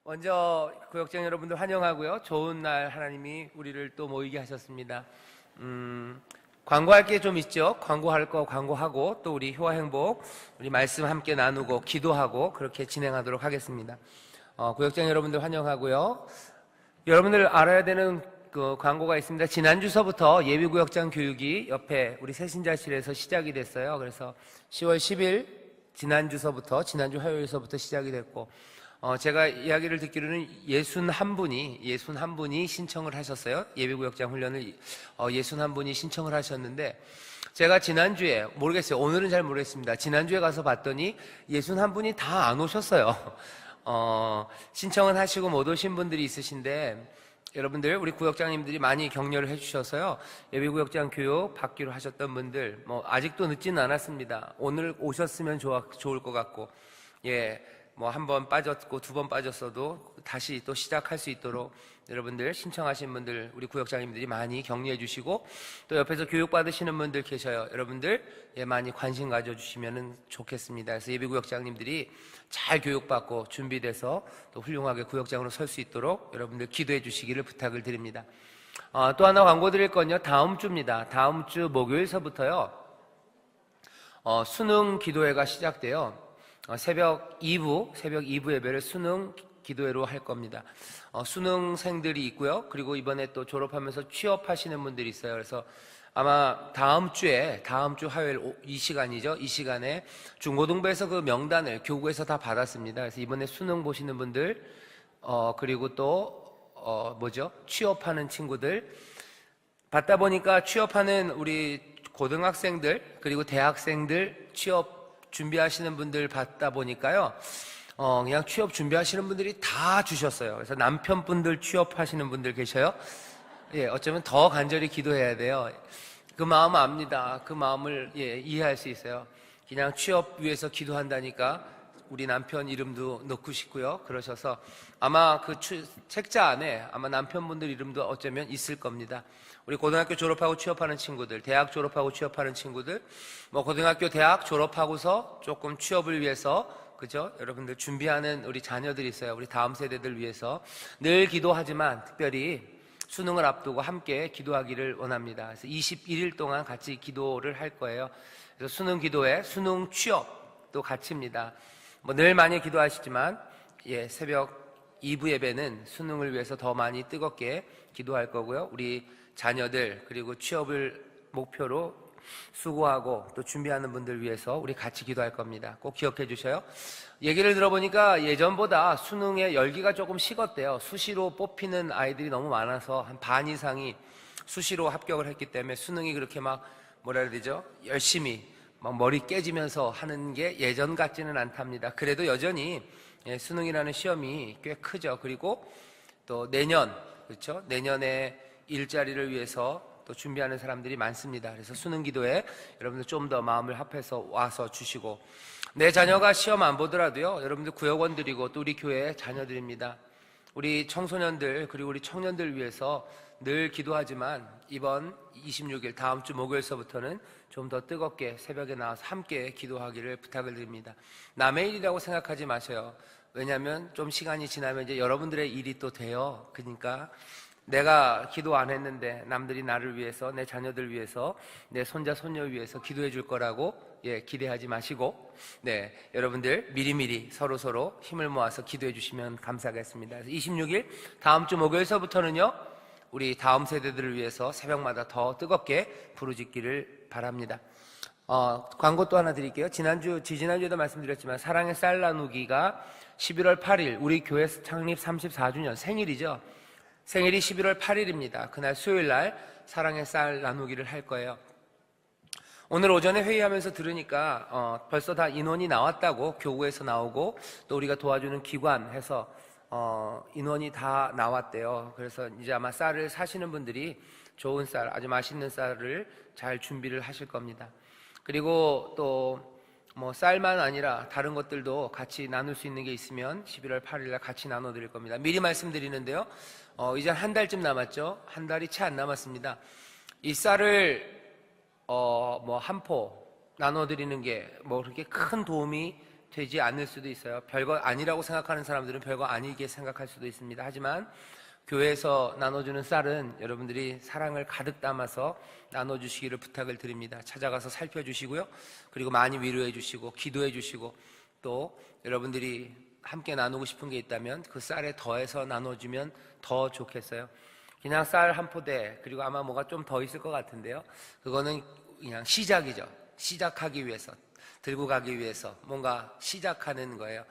먼저 구역장 여러분들 환영하고요. 좋은 날 하나님이 우리를 또 모이게 하셨습니다. 광고할 게 좀 있죠. 광고할 거 광고하고 또 우리 효화행복 우리 말씀 함께 나누고 기도하고 그렇게 진행하도록 하겠습니다. 구역장 여러분들 환영하고요. 여러분들 알아야 되는 그 광고가 있습니다. 지난주서부터 예비구역장 교육이 옆에 우리 새신자실에서 시작이 됐어요. 그래서 10월 10일 지난주 화요일서부터 시작이 됐고 제가 이야기를 듣기로는 61분이 신청을 하셨어요. 예비구역장 훈련을 61분이 신청을 하셨는데 제가 지난주에 모르겠어요. 오늘은 잘 모르겠습니다. 지난주에 가서 봤더니 61분이 다 안 오셨어요. 신청은 하시고 못 오신 분들이 있으신데 여러분들 우리 구역장님들이 많이 격려를 해주셔서요. 예비구역장 교육 받기로 하셨던 분들 아직도 늦지는 않았습니다. 오늘 오셨으면 좋을 것 같고 한 번 빠졌고 두 번 빠졌어도 다시 또 시작할 수 있도록 여러분들 신청하신 분들 우리 구역장님들이 많이 격려해 주시고 또 옆에서 교육받으시는 분들 계셔요. 여러분들 많이 관심 가져주시면 좋겠습니다. 그래서 예비구역장님들이 잘 교육받고 준비돼서 또 훌륭하게 구역장으로 설 수 있도록 여러분들 기도해 주시기를 부탁을 드립니다. 또 하나 광고 드릴 건요. 다음 주입니다. 다음 주 목요일서부터요. 수능 기도회가 시작돼요. 새벽 2부 예배를 수능 기도회로 할 겁니다. 수능생들이 있고요. 그리고 이번에 또 졸업하면서 취업하시는 분들이 있어요. 그래서 아마 다음 주 화요일 이 시간이죠. 이 시간에 중고등부에서 그 명단을 교구에서 다 받았습니다. 그래서 이번에 수능 보시는 분들, 그리고 또, 취업하는 친구들, 받다 보니까 취업하는 우리 고등학생들, 그리고 대학생들 취업 준비하시는 분들 받다 보니까요. 그냥 취업 준비하시는 분들이 다 주셨어요. 그래서 남편분들 취업하시는 분들 계셔요. 어쩌면 더 간절히 기도해야 돼요. 그 마음 압니다. 그 마음을 이해할 수 있어요. 그냥 취업 위해서 기도한다니까 우리 남편 이름도 넣고 싶고요. 그러셔서 아마 그 책자 안에 아마 남편분들 이름도 어쩌면 있을 겁니다. 우리 고등학교 졸업하고 취업하는 친구들, 대학 졸업하고 취업하는 친구들, 고등학교, 대학 졸업하고서 조금 취업을 위해서 그죠? 여러분들 준비하는 우리 자녀들이 있어요. 우리 다음 세대들 위해서 늘 기도하지만 특별히 수능을 앞두고 함께 기도하기를 원합니다. 그래서 21일 동안 같이 기도를 할 거예요. 그래서 수능 기도회, 수능 취업도 같이입니다. 늘 많이 기도하시지만 새벽 2부 예배는 수능을 위해서 더 많이 뜨겁게 기도할 거고요. 우리 자녀들 그리고 취업을 목표로 수고하고 또 준비하는 분들 위해서 우리 같이 기도할 겁니다. 꼭 기억해 주셔요. 얘기를 들어보니까 예전보다 수능의 열기가 조금 식었대요. 수시로 뽑히는 아이들이 너무 많아서 한 반 이상이 수시로 합격을 했기 때문에 수능이 그렇게 열심히 머리 깨지면서 하는 게 예전 같지는 않답니다. 그래도 여전히 수능이라는 시험이 꽤 크죠. 그리고 또 내년에 일자리를 위해서 또 준비하는 사람들이 많습니다. 그래서 수능 기도에 여러분들 좀 더 마음을 합해서 와서 주시고 내 자녀가 시험 안 보더라도요. 여러분들 구역원들이고 또 우리 교회의 자녀들입니다. 우리 청소년들 그리고 우리 청년들 위해서 늘 기도하지만 이번 26일 다음 주 목요일서부터는 좀 더 뜨겁게 새벽에 나와서 함께 기도하기를 부탁을 드립니다. 남의 일이라고 생각하지 마세요. 왜냐하면 좀 시간이 지나면 이제 여러분들의 일이 또 돼요. 그러니까 내가 기도 안 했는데 남들이 나를 위해서 내 자녀들 위해서 내 손자 손녀 위해서 기도해 줄 거라고 기대하지 마시고 여러분들 미리미리 서로 힘을 모아서 기도해 주시면 감사하겠습니다. 그래서 26일 다음 주 목요일서부터는요 우리 다음 세대들을 위해서 새벽마다 더 뜨겁게 부르짖기를 바랍니다. 광고 또 하나 드릴게요. 지지난주에도 말씀드렸지만 사랑의 쌀 나누기가 11월 8일 우리 교회 창립 34주년 생일이죠. 생일이 11월 8일입니다. 그날 수요일날 사랑의 쌀 나누기를 할 거예요. 오늘 오전에 회의하면서 들으니까 벌써 다 인원이 나왔다고 교구에서 나오고 또 우리가 도와주는 기관 해서 인원이 다 나왔대요. 그래서 이제 아마 쌀을 사시는 분들이 좋은 쌀, 아주 맛있는 쌀을 잘 준비를 하실 겁니다. 그리고 또 쌀만 아니라 다른 것들도 같이 나눌 수 있는 게 있으면 11월 8일날 같이 나눠드릴 겁니다. 미리 말씀드리는데요. 이제 한 달쯤 남았죠. 한 달이 채 안 남았습니다. 이 쌀을 한 포 나눠드리는 게 그렇게 큰 도움이 되지 않을 수도 있어요. 별거 아니라고 생각하는 사람들은 별거 아니게 생각할 수도 있습니다. 하지만 교회에서 나눠주는 쌀은 여러분들이 사랑을 가득 담아서 나눠주시기를 부탁을 드립니다. 찾아가서 살펴주시고요. 그리고 많이 위로해 주시고 기도해 주시고, 또 여러분들이 함께 나누고 싶은 게 있다면 그 쌀에 더해서 나눠주면 더 좋겠어요. 그냥 쌀 한 포대, 그리고 아마 뭐가 좀 더 있을 것 같은데요, 그거는 그냥 시작이죠. 시작하기 위해서, 들고 가기 위해서 뭔가 시작하는 거예요.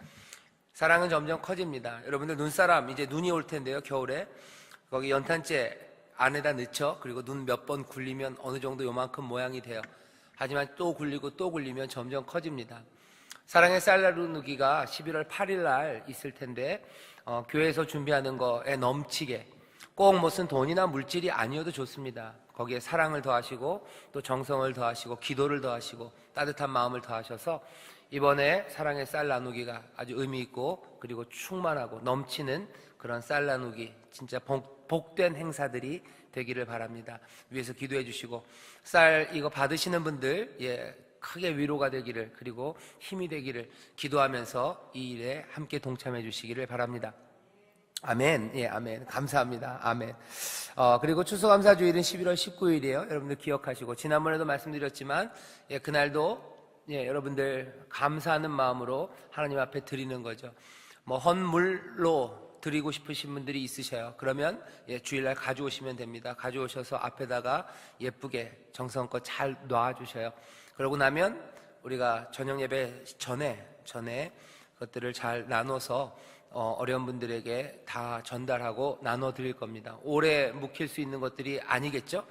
사랑은 점점 커집니다. 여러분들 눈사람, 이제 눈이 올 텐데요, 겨울에 거기 연탄재 안에다 넣죠. 그리고 눈 몇 번 굴리면 어느 정도 요만큼 모양이 돼요. 하지만 또 굴리고 또 굴리면 점점 커집니다. 사랑의 쌀 나누기가 11월 8일 날 있을 텐데, 교회에서 준비하는 거에 넘치게, 꼭 무슨 돈이나 물질이 아니어도 좋습니다. 거기에 사랑을 더하시고 또 정성을 더하시고 기도를 더하시고 따뜻한 마음을 더하셔서 이번에 사랑의 쌀 나누기가 아주 의미 있고 그리고 충만하고 넘치는 그런 쌀 나누기, 진짜 복된 행사들이 되기를 바랍니다. 위에서 기도해 주시고, 쌀 이거 받으시는 분들 크게 위로가 되기를, 그리고 힘이 되기를 기도하면서 이 일에 함께 동참해 주시기를 바랍니다. 아멘. 아멘. 감사합니다. 아멘. 그리고 추수감사주일은 11월 19일이에요. 여러분들 기억하시고, 지난번에도 말씀드렸지만, 그날도 여러분들 감사하는 마음으로 하나님 앞에 드리는 거죠. 헌물로 드리고 싶으신 분들이 있으셔요. 그러면 주일날 가져오시면 됩니다. 가져오셔서 앞에다가 예쁘게 정성껏 잘 놔주셔요. 그러고 나면 우리가 저녁 예배 전에 그것들을 잘 나눠서 어려운 분들에게 다 전달하고 나눠 드릴 겁니다. 오래 묵힐 수 있는 것들이 아니겠죠?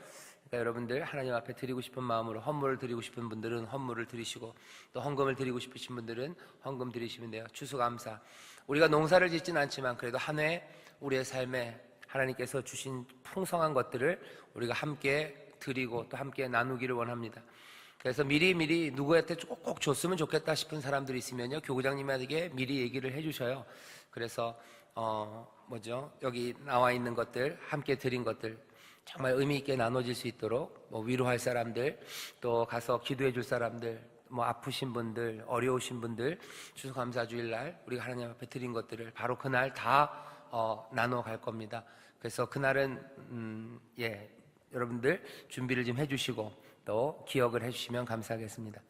그러니까 여러분들 하나님 앞에 드리고 싶은 마음으로 헌물을 드리고 싶은 분들은 헌물을 드리시고, 또 헌금을 드리고 싶으신 분들은 헌금 드리시면 돼요. 추수감사. 우리가 농사를 짓진 않지만 그래도 한 해 우리의 삶에 하나님께서 주신 풍성한 것들을 우리가 함께 드리고 또 함께 나누기를 원합니다. 그래서 미리 누구한테 꼭 줬으면 좋겠다 싶은 사람들이 있으면요, 교구장님에게 미리 얘기를 해주셔요. 그래서 여기 나와 있는 것들, 함께 드린 것들 정말 의미 있게 나눠질 수 있도록 위로할 사람들, 또 가서 기도해 줄 사람들, 아프신 분들, 어려우신 분들, 추수감사주일날 우리가 하나님 앞에 드린 것들을 바로 그날 다 나눠 갈 겁니다. 그래서 그날은 여러분들 준비를 좀 해주시고 또 기억을 해주시면 감사하겠습니다.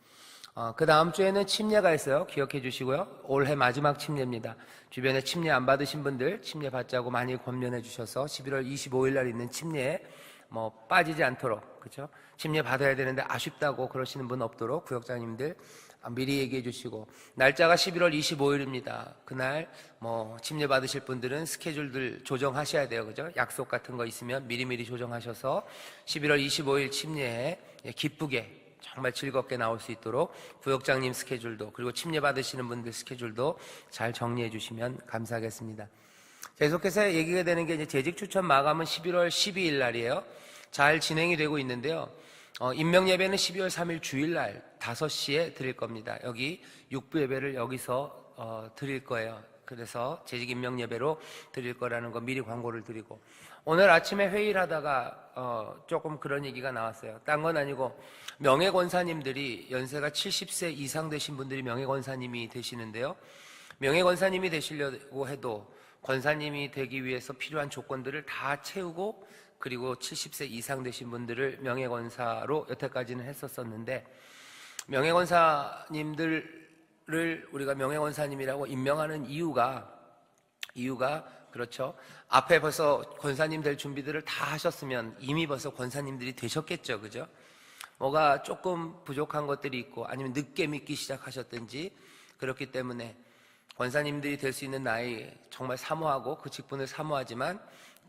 그 다음 주에는 침례가 있어요. 기억해 주시고요. 올해 마지막 침례입니다. 주변에 침례 안 받으신 분들 침례 받자고 많이 권면해 주셔서 11월 25일 날 있는 침례에 빠지지 않도록, 그렇죠? 침례 받아야 되는데 아쉽다고 그러시는 분 없도록 구역장님들 미리 얘기해 주시고, 날짜가 11월 25일입니다. 그날 침례 받으실 분들은 스케줄들 조정하셔야 돼요. 그죠? 약속 같은 거 있으면 미리미리 조정하셔서 11월 25일 침례에 기쁘게 정말 즐겁게 나올 수 있도록 구역장님 스케줄도, 그리고 침례 받으시는 분들 스케줄도 잘 정리해 주시면 감사하겠습니다. 계속해서 얘기가 되는 게, 이제 재직 추천 마감은 11월 12일 날이에요. 잘 진행이 되고 있는데요. 임명 예배는 12월 3일 주일날 5시에 드릴 겁니다. 여기 6부 예배를 여기서 드릴 거예요. 그래서 재직 임명 예배로 드릴 거라는 거 미리 광고를 드리고, 오늘 아침에 회의를 하다가 조금 그런 얘기가 나왔어요. 딴 건 아니고 명예권사님들이, 연세가 70세 이상 되신 분들이 명예권사님이 되시는데요, 명예권사님이 되시려고 해도 권사님이 되기 위해서 필요한 조건들을 다 채우고, 그리고 70세 이상 되신 분들을 명예권사로 여태까지는 했었었는데, 명예권사님들을 우리가 명예권사님이라고 임명하는 이유가 그렇죠, 앞에 벌써 권사님 될 준비들을 다 하셨으면 이미 벌써 권사님들이 되셨겠죠. 그죠? 뭐가 조금 부족한 것들이 있고, 아니면 늦게 믿기 시작하셨든지, 그렇기 때문에 권사님들이 될 수 있는 나이 정말 사모하고 그 직분을 사모하지만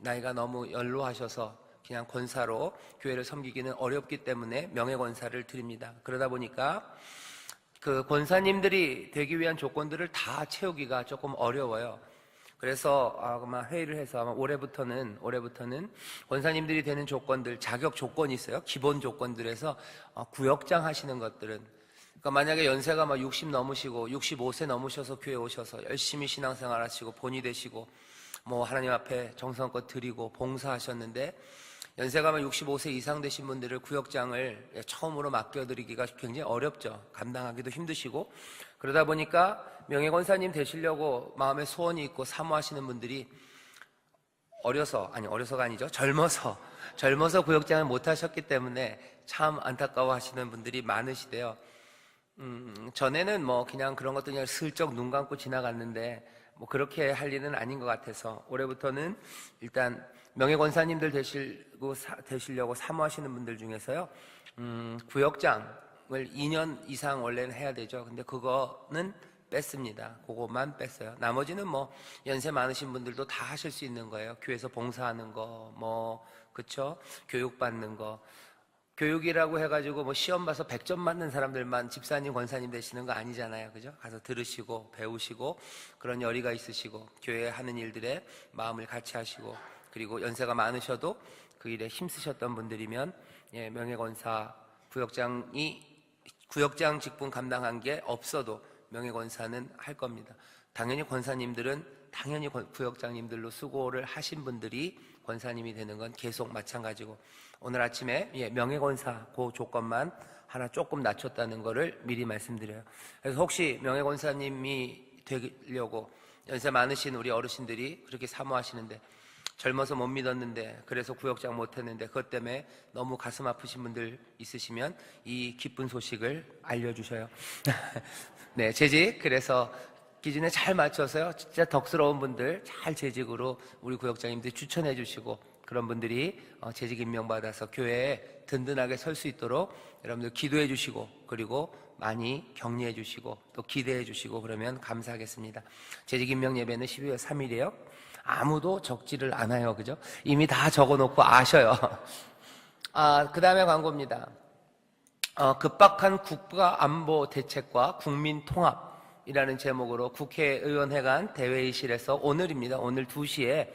나이가 너무 연로하셔서 그냥 권사로 교회를 섬기기는 어렵기 때문에 명예권사를 드립니다. 그러다 보니까 그 권사님들이 되기 위한 조건들을 다 채우기가 조금 어려워요. 그래서 아마 회의를 해서 아마 올해부터는 권사님들이 되는 조건들, 자격 조건이 있어요. 기본 조건들에서 구역장 하시는 것들은, 그러니까 만약에 연세가 60 넘으시고 65세 넘으셔서 교회 오셔서 열심히 신앙생활 하시고 본이 되시고 하나님 앞에 정성껏 드리고 봉사하셨는데 연세가 65세 이상 되신 분들을 구역장을 처음으로 맡겨드리기가 굉장히 어렵죠. 감당하기도 힘드시고, 그러다 보니까 명예권사님 되시려고 마음에 소원이 있고 사모하시는 분들이 어려서가 아니죠. 젊어서 구역장을 못 하셨기 때문에 참 안타까워 하시는 분들이 많으시대요. 전에는 그냥 그런 것도 그냥 슬쩍 눈 감고 지나갔는데, 그렇게 할 일은 아닌 것 같아서 올해부터는 일단 명예권사님들 되시려고 사모하시는 분들 중에서요, 구역장을 2년 이상 원래는 해야 되죠. 근데 그거는 뺐습니다. 그것만 뺐어요. 나머지는 연세 많으신 분들도 다 하실 수 있는 거예요. 교회에서 봉사하는 거, 그쵸? 교육받는 거. 교육이라고 해가지고 시험 봐서 100점 맞는 사람들만 집사님, 권사님 되시는 거 아니잖아요. 그죠? 가서 들으시고, 배우시고, 그런 열의가 있으시고, 교회에 하는 일들에 마음을 같이 하시고, 그리고 연세가 많으셔도 그 일에 힘쓰셨던 분들이면, 명예권사, 구역장 직분 감당한 게 없어도 명예권사는 할 겁니다. 당연히 권사님들은 당연히 구역장님들로 수고를 하신 분들이 권사님이 되는 건 계속 마찬가지고, 오늘 아침에 명예권사 그 조건만 하나 조금 낮췄다는 거를 미리 말씀드려요. 그래서 혹시 명예권사님이 되려고 연세 많으신 우리 어르신들이 그렇게 사모하시는데, 젊어서 못 믿었는데, 그래서 구역장 못 했는데, 그것 때문에 너무 가슴 아프신 분들 있으시면 이 기쁜 소식을 알려주셔요. 네, 재직. 그래서 기준에 잘 맞춰서요, 진짜 덕스러운 분들 잘 재직으로 우리 구역장님들 추천해 주시고, 그런 분들이 재직 임명받아서 교회에 든든하게 설 수 있도록 여러분들 기도해 주시고, 그리고 많이 격려해 주시고 또 기대해 주시고 그러면 감사하겠습니다. 재직 임명 예배는 12월 3일이에요. 아무도 적지를 않아요. 그죠? 이미 다 적어놓고 아셔요. 그 다음에 광고입니다. 급박한 국가안보 대책과 국민통합이라는 제목으로 국회의원회관 대회의실에서 오늘입니다. 오늘 2시에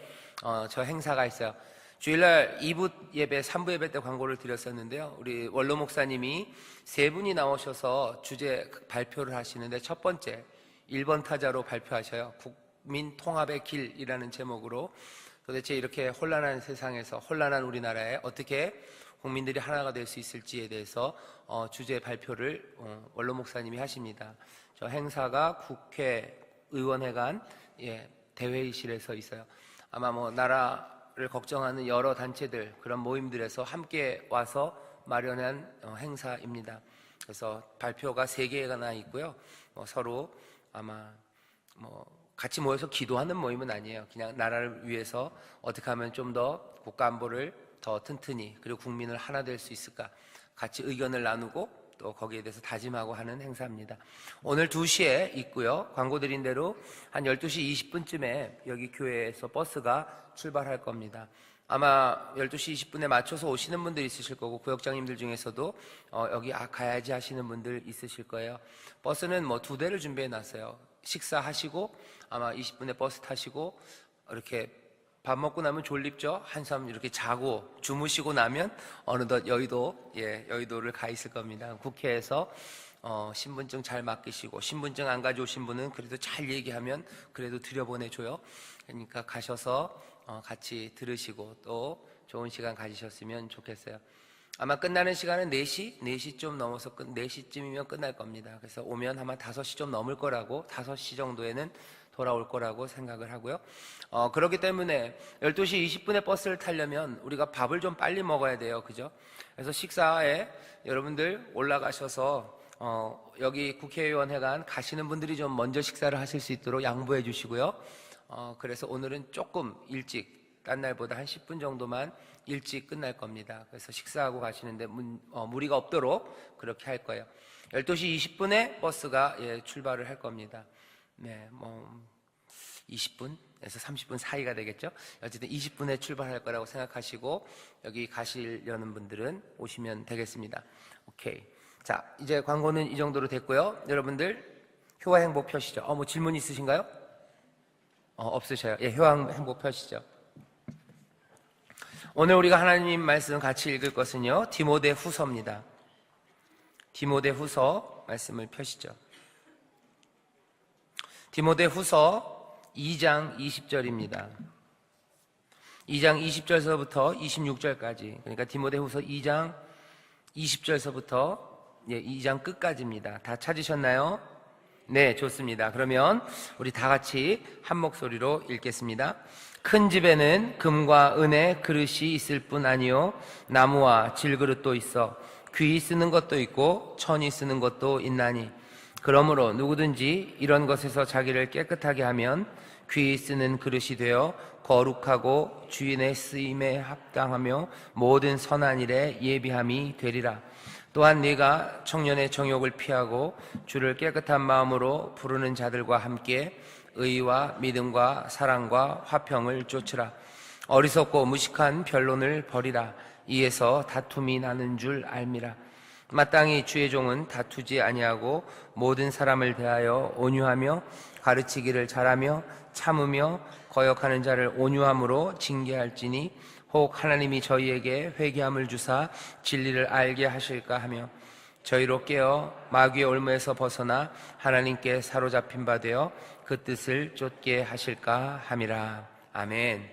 저 행사가 있어요. 주일날 2부 예배, 3부 예배 때 광고를 드렸었는데요. 우리 원로 목사님이 3분이 나오셔서 주제 발표를 하시는데, 첫 번째 1번 타자로 발표하셔요. 국민통합의 길이라는 제목으로 도대체 이렇게 혼란한 세상에서, 혼란한 우리나라에 어떻게 국민들이 하나가 될 수 있을지에 대해서 주제 발표를 원로 목사님이 하십니다. 저 행사가 국회의원회관 대회의실에서 있어요. 아마 나라를 걱정하는 여러 단체들, 그런 모임들에서 함께 와서 마련한 행사입니다. 그래서 발표가 3개가 있고요. 서로 아마 같이 모여서 기도하는 모임은 아니에요. 그냥 나라를 위해서 어떻게 하면 좀 더 국가 안보를 더 튼튼히, 그리고 국민을 하나 될 수 있을까, 같이 의견을 나누고 또 거기에 대해서 다짐하고 하는 행사입니다. 오늘 2시에 있고요. 광고 드린 대로 한 12시 20분쯤에 여기 교회에서 버스가 출발할 겁니다. 아마 12시 20분에 맞춰서 오시는 분들 있으실 거고, 구역장님들 중에서도 여기 가야지 하시는 분들 있으실 거예요. 버스는 2대를 준비해 놨어요. 식사하시고 아마 20분에 버스 타시고, 이렇게 밥 먹고 나면 졸립죠? 한참 이렇게 자고 주무시고 나면 어느덧 여의도를 가 있을 겁니다. 국회에서 신분증 잘 맡기시고, 신분증 안 가져오신 분은 그래도 잘 얘기하면 그래도 들여보내줘요. 그러니까 가셔서 같이 들으시고 또 좋은 시간 가지셨으면 좋겠어요. 아마 끝나는 시간은 4시 좀 넘어서 4시쯤이면 끝날 겁니다. 그래서 오면 아마 5시 좀 넘을 거라고, 5시 정도에는 돌아올 거라고 생각을 하고요. 그렇기 때문에 12시 20분에 버스를 타려면 우리가 밥을 좀 빨리 먹어야 돼요. 그죠? 그래서 식사에 여러분들 올라가셔서 여기 국회의원회관 가시는 분들이 좀 먼저 식사를 하실 수 있도록 양보해 주시고요. 그래서 오늘은 조금 일찍, 딴 날보다 한 10분 정도만 일찍 끝날 겁니다. 그래서 식사하고 가시는데 무리가 없도록 그렇게 할 거예요. 12시 20분에 버스가 출발을 할 겁니다. 네, 20분에서 30분 사이가 되겠죠? 어쨌든 20분에 출발할 거라고 생각하시고 여기 가시려는 분들은 오시면 되겠습니다. 오케이. 자, 이제 광고는 이 정도로 됐고요. 여러분들 효와 행복 펴시죠. 질문 있으신가요? 없으셔요. 효와 행복 펴시죠. 오늘 우리가 하나님 말씀 같이 읽을 것은요, 디모데후서입니다. 디모데후서 말씀을 펴시죠. 디모데후서 2장 20절입니다. 2장 20절서부터 26절까지, 그러니까 디모데후서 2장 20절서부터 2장 끝까지입니다. 다 찾으셨나요? 네, 좋습니다. 그러면 우리 다 같이 한 목소리로 읽겠습니다. 큰 집에는 금과 은의 그릇이 있을 뿐 아니요 나무와 질그릇도 있어 귀히 쓰는 것도 있고 천이 쓰는 것도 있나니, 그러므로 누구든지 이런 것에서 자기를 깨끗하게 하면 귀히 쓰는 그릇이 되어 거룩하고 주인의 쓰임에 합당하며 모든 선한 일에 예비함이 되리라. 또한 네가 청년의 정욕을 피하고 주를 깨끗한 마음으로 부르는 자들과 함께 의와 믿음과 사랑과 화평을 쫓으라. 어리석고 무식한 변론을 버리라. 이에서 다툼이 나는 줄 알미라. 마땅히 주의 종은 다투지 아니하고 모든 사람을 대하여 온유하며 가르치기를 잘하며 참으며 거역하는 자를 온유함으로 징계할지니, 혹 하나님이 저희에게 회개함을 주사 진리를 알게 하실까 하며 저희로 깨어 마귀의 올무에서 벗어나 하나님께 사로잡힌 바 되어 그 뜻을 쫓게 하실까 함이라. 아멘.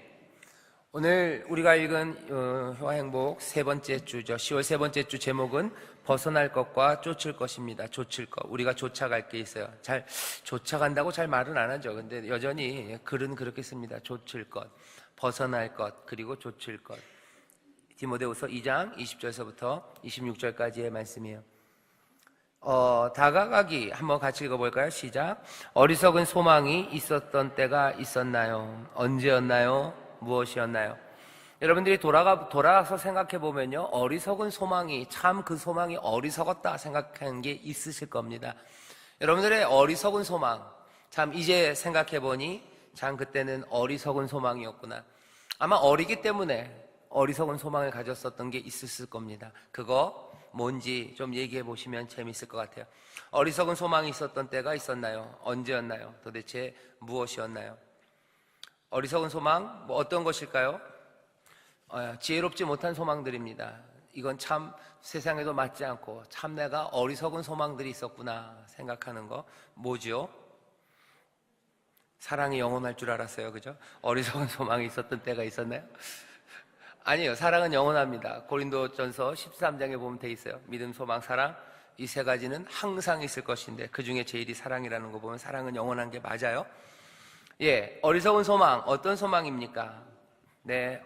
오늘 우리가 읽은 효화행복 세 번째 주죠. 10월 세 번째 주 제목은 벗어날 것과 쫓을 것입니다. 쫓을 것. 우리가 쫓아갈 게 있어요. 잘 쫓아간다고 잘 말은 안 하죠. 근데 여전히 글은 그렇게 씁니다. 쫓을 것, 벗어날 것, 그리고 쫓을 것. 디모데후서 2장 20절서부터 26절까지의 말씀이에요. 다가가기 한번 같이 읽어볼까요? 시작. 어리석은 소망이 있었던 때가 있었나요? 언제였나요? 무엇이었나요? 여러분들이 돌아가서 생각해 보면요, 어리석은 소망이, 참 그 소망이 어리석었다 생각하는 게 있으실 겁니다. 여러분들의 어리석은 소망, 참 이제 생각해 보니 참 그때는 어리석은 소망이었구나. 아마 어리기 때문에 어리석은 소망을 가졌었던 게 있었을 겁니다. 그거 뭔지 좀 얘기해 보시면 재밌을 것 같아요. 어리석은 소망이 있었던 때가 있었나요? 언제였나요? 도대체 무엇이었나요? 어리석은 소망, 어떤 것일까요? 지혜롭지 못한 소망들입니다. 이건 참 세상에도 맞지 않고 참 내가 어리석은 소망들이 있었구나 생각하는 거. 뭐죠? 사랑이 영원할 줄 알았어요. 그죠? 어리석은 소망이 있었던 때가 있었나요? 아니에요. 사랑은 영원합니다. 고린도전서 13장에 보면 돼 있어요. 믿음, 소망, 사랑, 이 세 가지는 항상 있을 것인데 그 중에 제일이 사랑이라는 거 보면 사랑은 영원한 게 맞아요. 어리석은 소망, 어떤 소망입니까? 네,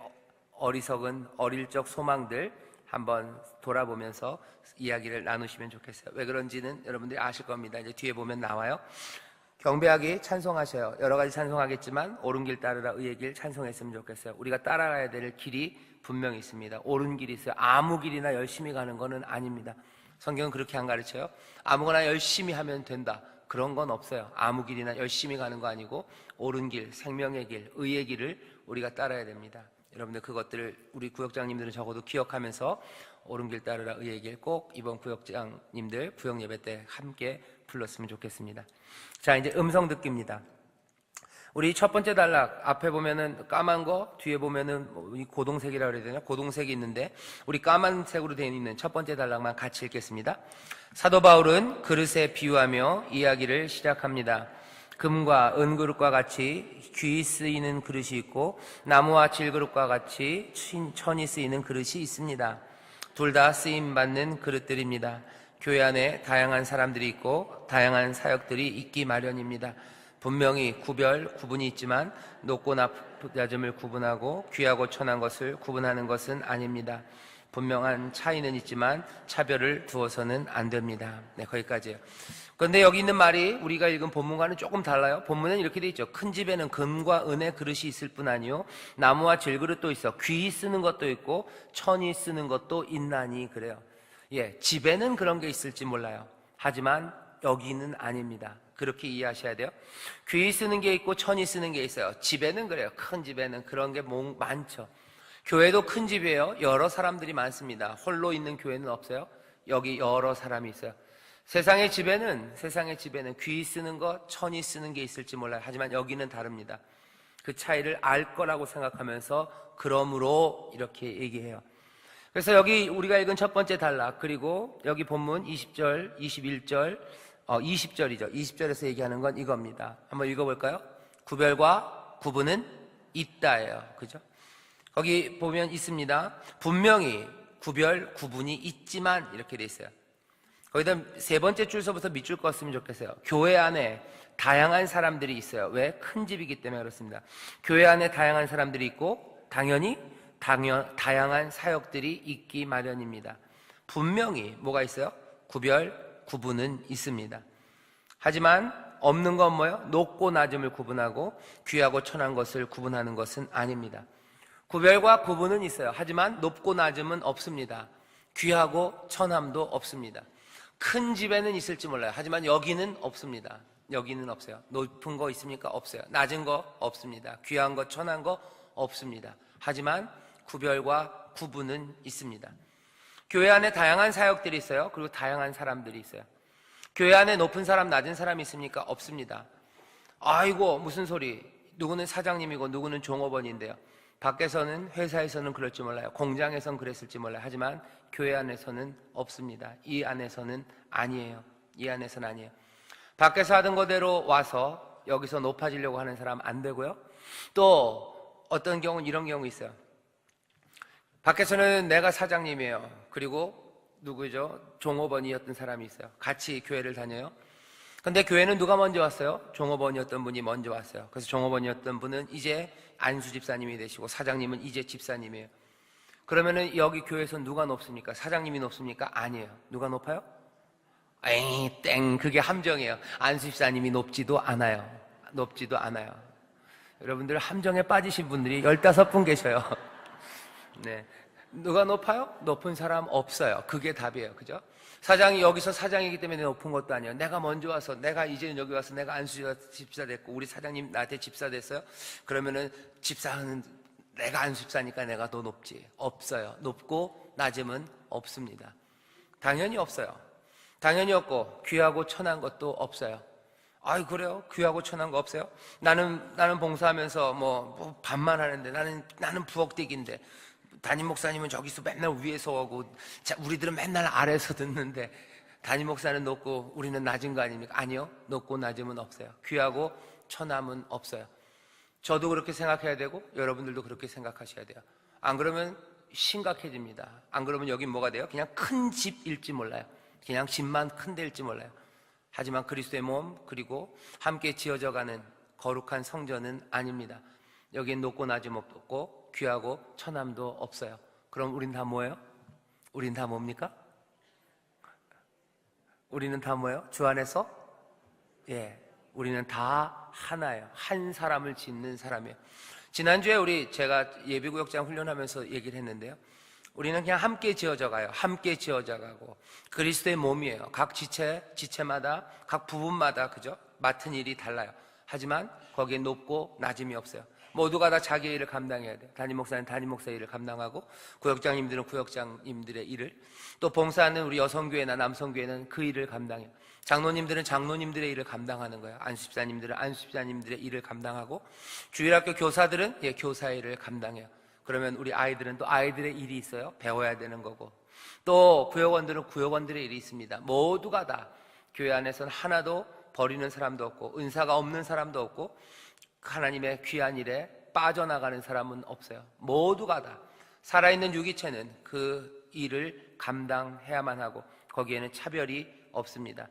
어리석은 어릴 적 소망들 한번 돌아보면서 이야기를 나누시면 좋겠어요. 왜 그런지는 여러분들이 아실 겁니다. 이제 뒤에 보면 나와요. 경배하기 찬송하셔요. 여러 가지 찬송하겠지만 옳은 길 따르라 의의 길 찬송했으면 좋겠어요. 우리가 따라가야 될 길이 분명히 있습니다. 옳은 길이 있어요. 아무 길이나 열심히 가는 거는 아닙니다. 성경은 그렇게 안 가르쳐요. 아무거나 열심히 하면 된다, 그런 건 없어요. 아무 길이나 열심히 가는 거 아니고 옳은 길, 생명의 길, 의의 길을 우리가 따라야 됩니다. 여러분들 그것들을 우리 구역장님들은 적어도 기억하면서 옳은 길 따르라 의의 길 꼭 이번 구역장님들 구역 예배 때 함께 불렀으면 좋겠습니다. 자, 이제 음성 듣기입니다. 우리 첫 번째 단락 앞에 보면은 까만 거, 뒤에 보면은 고동색이라고 그래야 되나? 고동색이 있는데 우리 까만색으로 되어 있는 첫 번째 단락만 같이 읽겠습니다. 사도 바울은 그릇에 비유하며 이야기를 시작합니다. 금과 은그릇과 같이 귀히 쓰이는 그릇이 있고 나무와 질그릇과 같이 천이 쓰이는 그릇이 있습니다. 둘 다 쓰임받는 그릇들입니다. 교회 안에 다양한 사람들이 있고 다양한 사역들이 있기 마련입니다. 분명히 구분이 있지만 높고 낮음을 구분하고 귀하고 천한 것을 구분하는 것은 아닙니다. 분명한 차이는 있지만 차별을 두어서는 안 됩니다. 네, 거기까지예요. 그런데 여기 있는 말이 우리가 읽은 본문과는 조금 달라요. 본문은 이렇게 돼 있죠. 큰 집에는 금과 은의 그릇이 있을 뿐 아니요 나무와 질그릇도 있어 귀히 쓰는 것도 있고 천이 쓰는 것도 있나니, 그래요. 집에는 그런 게 있을지 몰라요. 하지만 여기는 아닙니다. 그렇게 이해하셔야 돼요. 귀히 쓰는 게 있고 천이 쓰는 게 있어요. 집에는 그래요. 큰 집에는 그런 게 많죠. 교회도 큰 집이에요. 여러 사람들이 많습니다. 홀로 있는 교회는 없어요. 여기 여러 사람이 있어요. 세상의 집에는 귀히 쓰는 것, 천이 쓰는 게 있을지 몰라요. 하지만 여기는 다릅니다. 그 차이를 알 거라고 생각하면서 그러므로 이렇게 얘기해요. 그래서 여기 우리가 읽은 첫 번째 단락, 그리고 여기 본문 20절, 21절, 20절이죠. 20절에서 얘기하는 건 이겁니다. 한번 읽어볼까요? 구별과 구분은 있다예요. 그죠? 거기 보면 있습니다. 분명히 구별, 구분이 있지만 이렇게 돼 있어요. 거기다 세 번째 줄서부터 밑줄 껐으면 좋겠어요. 교회 안에 다양한 사람들이 있어요. 왜? 큰 집이기 때문에 그렇습니다. 교회 안에 다양한 사람들이 있고 당연히 다양한 사역들이 있기 마련입니다. 분명히 뭐가 있어요? 구별, 구분은 있습니다. 하지만 없는 건 뭐예요? 높고 낮음을 구분하고 귀하고 천한 것을 구분하는 것은 아닙니다. 구별과 구분은 있어요. 하지만 높고 낮음은 없습니다. 귀하고 천함도 없습니다. 큰 집에는 있을지 몰라요. 하지만 여기는 없습니다. 여기는 없어요. 높은 거 있습니까? 없어요. 낮은 거 없습니다. 귀한 거, 천한 거 없습니다. 하지만 구별과 구분은 있습니다. 교회 안에 다양한 사역들이 있어요. 그리고 다양한 사람들이 있어요. 교회 안에 높은 사람, 낮은 사람이 있습니까? 없습니다. 아이고, 무슨 소리. 누구는 사장님이고 누구는 종업원인데요. 밖에서는, 회사에서는 그럴지 몰라요. 공장에서는 그랬을지 몰라요. 하지만 교회 안에서는 없습니다. 이 안에서는 아니에요. 이 안에서는 아니에요. 밖에서 하던 거대로 와서 여기서 높아지려고 하는 사람 안 되고요. 또 어떤 경우는 이런 경우 있어요. 밖에서는 내가 사장님이에요. 그리고 누구죠? 종업원이었던 사람이 있어요. 같이 교회를 다녀요. 근데 교회는 누가 먼저 왔어요? 종업원이었던 분이 먼저 왔어요. 그래서 종업원이었던 분은 이제 안수 집사님이 되시고 사장님은 이제 집사님이에요. 그러면은 여기 교회에서 누가 높습니까? 사장님이 높습니까? 아니에요. 누가 높아요? 에이, 땡. 그게 함정이에요. 안수 집사님이 높지도 않아요. 높지도 않아요. 여러분들 함정에 빠지신 분들이 15분 계셔요. 네. 누가 높아요? 높은 사람 없어요. 그게 답이에요. 그죠? 사장이 여기서 사장이기 때문에 높은 것도 아니에요. 내가 먼저 와서, 내가 이제는 여기 와서 내가 안수 집사 됐고 우리 사장님 나한테 집사 됐어요. 그러면은 집사는 내가 안수 집사니까 내가 더 높지. 없어요. 높고 낮음은 없습니다. 당연히 없어요. 당연히 없고 귀하고 천한 것도 없어요. 아이, 그래요? 귀하고 천한 거 없어요? 나는 봉사하면서 뭐 반만 하는데 나는 부엌대기인데 담임 목사님은 저기서 맨날 위에서 하고 우리들은 맨날 아래에서 듣는데 담임 목사는 높고 우리는 낮은 거 아닙니까? 아니요. 높고 낮음은 없어요. 귀하고 천함은 없어요. 저도 그렇게 생각해야 되고 여러분들도 그렇게 생각하셔야 돼요. 안 그러면 심각해집니다. 안 그러면 여긴 뭐가 돼요? 그냥 큰 집일지 몰라요. 그냥 집만 큰 데일지 몰라요. 하지만 그리스도의 몸 그리고 함께 지어져가는 거룩한 성전은 아닙니다. 여기엔 높고 낮음 없고 귀하고 천함도 없어요. 그럼 우린 다 뭐예요? 우린 다 뭡니까? 우리는 다 뭐예요? 주 안에서? 예, 우리는 다 하나예요. 한 사람을 짓는 사람이에요. 지난주에 제가 예비구역장 훈련하면서 얘기를 했는데요. 우리는 그냥 함께 지어져 가요. 함께 지어져 가고 그리스도의 몸이에요. 각 지체마다 각 부분마다 그죠? 맡은 일이 달라요. 하지만 거기에 높고 낮음이 없어요. 모두가 다 자기 일을 감당해야 돼요. 담임 목사는 담임 목사 일을 감당하고 구역장님들은 구역장님들의 일을, 또 봉사하는 우리 여성교회나 남성교회는 그 일을 감당해요. 장로님들은 장로님들의 일을 감당하는 거예요. 안수집사님들은 안수집사님들의 일을 감당하고 주일학교 교사들은 교사의 일을 감당해요. 그러면 우리 아이들은 또 아이들의 일이 있어요. 배워야 되는 거고, 또 구역원들은 구역원들의 일이 있습니다. 모두가 다 교회 안에서는 하나도 버리는 사람도 없고 은사가 없는 사람도 없고 하나님의 귀한 일에 빠져나가는 사람은 없어요. 모두가 다 살아있는 유기체는 그 일을 감당해야만 하고 거기에는 차별이 없습니다.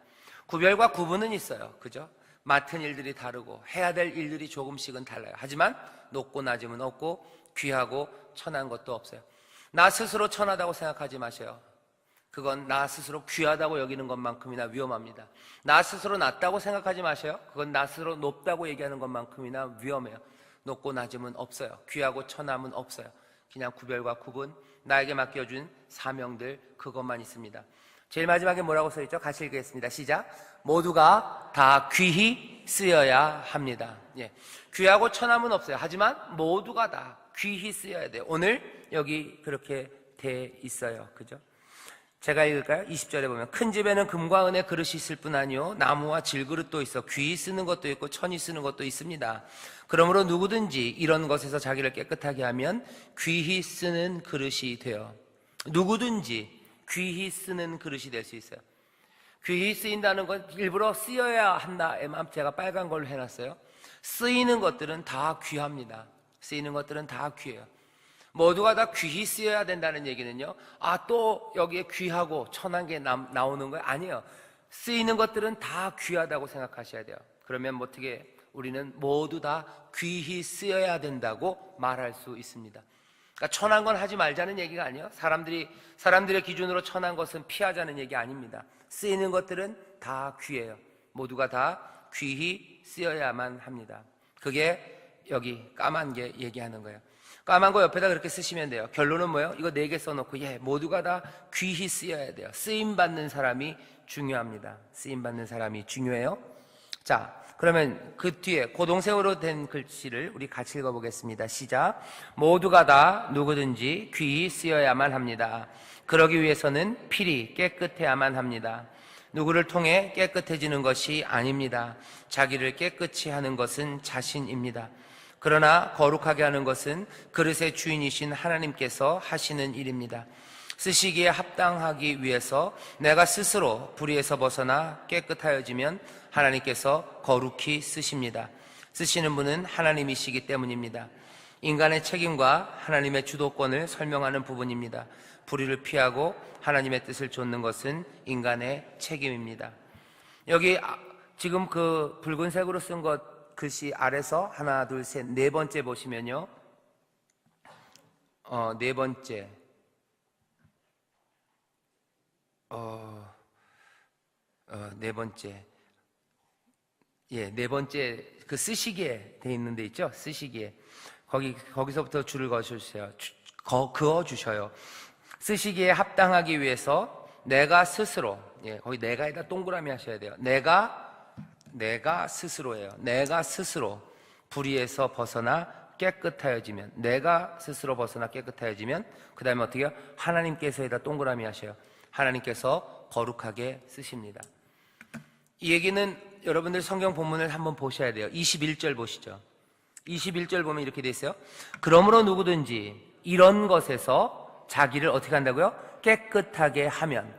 구별과 구분은 있어요. 그죠? 맡은 일들이 다르고 해야 될 일들이 조금씩은 달라요. 하지만 높고 낮음은 없고 귀하고 천한 것도 없어요. 나 스스로 천하다고 생각하지 마세요. 그건 나 스스로 귀하다고 여기는 것만큼이나 위험합니다. 나 스스로 낮다고 생각하지 마세요. 그건 나 스스로 높다고 얘기하는 것만큼이나 위험해요. 높고 낮음은 없어요. 귀하고 천함은 없어요. 그냥 구별과 구분, 나에게 맡겨준 사명들, 그것만 있습니다. 제일 마지막에 뭐라고 써있죠? 같이 읽겠습니다. 시작. 모두가 다 귀히 쓰여야 합니다. 예. 귀하고 천함은 없어요. 하지만 모두가 다 귀히 쓰여야 돼요. 오늘 여기 그렇게 돼 있어요. 그죠? 제가 읽을까요? 20절에 보면 큰 집에는 금과 은의 그릇이 있을 뿐 아니요 나무와 질그릇도 있어 귀히 쓰는 것도 있고 천히 쓰는 것도 있습니다. 그러므로 누구든지 이런 것에서 자기를 깨끗하게 하면 귀히 쓰는 그릇이 돼요. 누구든지 귀히 쓰는 그릇이 될 수 있어요. 귀히 쓰인다는 건 일부러 쓰여야 한다에만 제가 빨간 걸로 해놨어요. 쓰이는 것들은 다 귀합니다. 쓰이는 것들은 다 귀해요. 모두가 다 귀히 쓰여야 된다는 얘기는요, 또 여기에 귀하고 천한 게 나오는 거예요? 아니에요. 쓰이는 것들은 다 귀하다고 생각하셔야 돼요. 그러면 어떻게 우리는 모두 다 귀히 쓰여야 된다고 말할 수 있습니다. 그러니까 천한 건 하지 말자는 얘기가 아니에요. 사람들의 기준으로 천한 것은 피하자는 얘기 아닙니다. 쓰이는 것들은 다 귀해요. 모두가 다 귀히 쓰여야만 합니다. 그게 여기 까만 게 얘기하는 거예요. 까만 거 옆에다 그렇게 쓰시면 돼요. 결론은 뭐예요? 이거 4개 써놓고 모두가 다 귀히 쓰여야 돼요. 쓰임받는 사람이 중요합니다. 쓰임받는 사람이 중요해요. 자, 그러면 그 뒤에 고동색으로 된 글씨를 우리 같이 읽어보겠습니다. 시작. 모두가 다 누구든지 귀히 쓰여야만 합니다. 그러기 위해서는 필히 깨끗해야만 합니다. 누구를 통해 깨끗해지는 것이 아닙니다. 자기를 깨끗이 하는 것은 자신입니다. 그러나 거룩하게 하는 것은 그릇의 주인이신 하나님께서 하시는 일입니다. 쓰시기에 합당하기 위해서 내가 스스로 불의에서 벗어나 깨끗하여지면 하나님께서 거룩히 쓰십니다. 쓰시는 분은 하나님이시기 때문입니다. 인간의 책임과 하나님의 주도권을 설명하는 부분입니다. 불의를 피하고 하나님의 뜻을 좇는 것은 인간의 책임입니다. 여기 지금 그 붉은색으로 쓴 것 글씨 아래서 하나, 둘, 셋, 4번째 보시면요. 4번째. 네 번째. 네 번째 그 쓰시기에 돼 있는 데 있죠? 쓰시기에. 거기서부터 줄을 그어주세요. 그어주셔요. 쓰시기에 합당하기 위해서 내가 스스로, 거기 내가에다 동그라미 하셔야 돼요. 내가 스스로예요. 내가 스스로 불의에서 벗어나 깨끗하여지면, 내가 스스로 벗어나 깨끗하여지면, 그 다음에 어떻게 해요? 하나님께서에다 동그라미 하셔요. 하나님께서 거룩하게 쓰십니다. 이 얘기는 여러분들 성경 본문을 한번 보셔야 돼요. 21절 보시죠. 21절 보면 이렇게 돼 있어요. 그러므로 누구든지 이런 것에서 자기를 어떻게 한다고요? 깨끗하게 하면.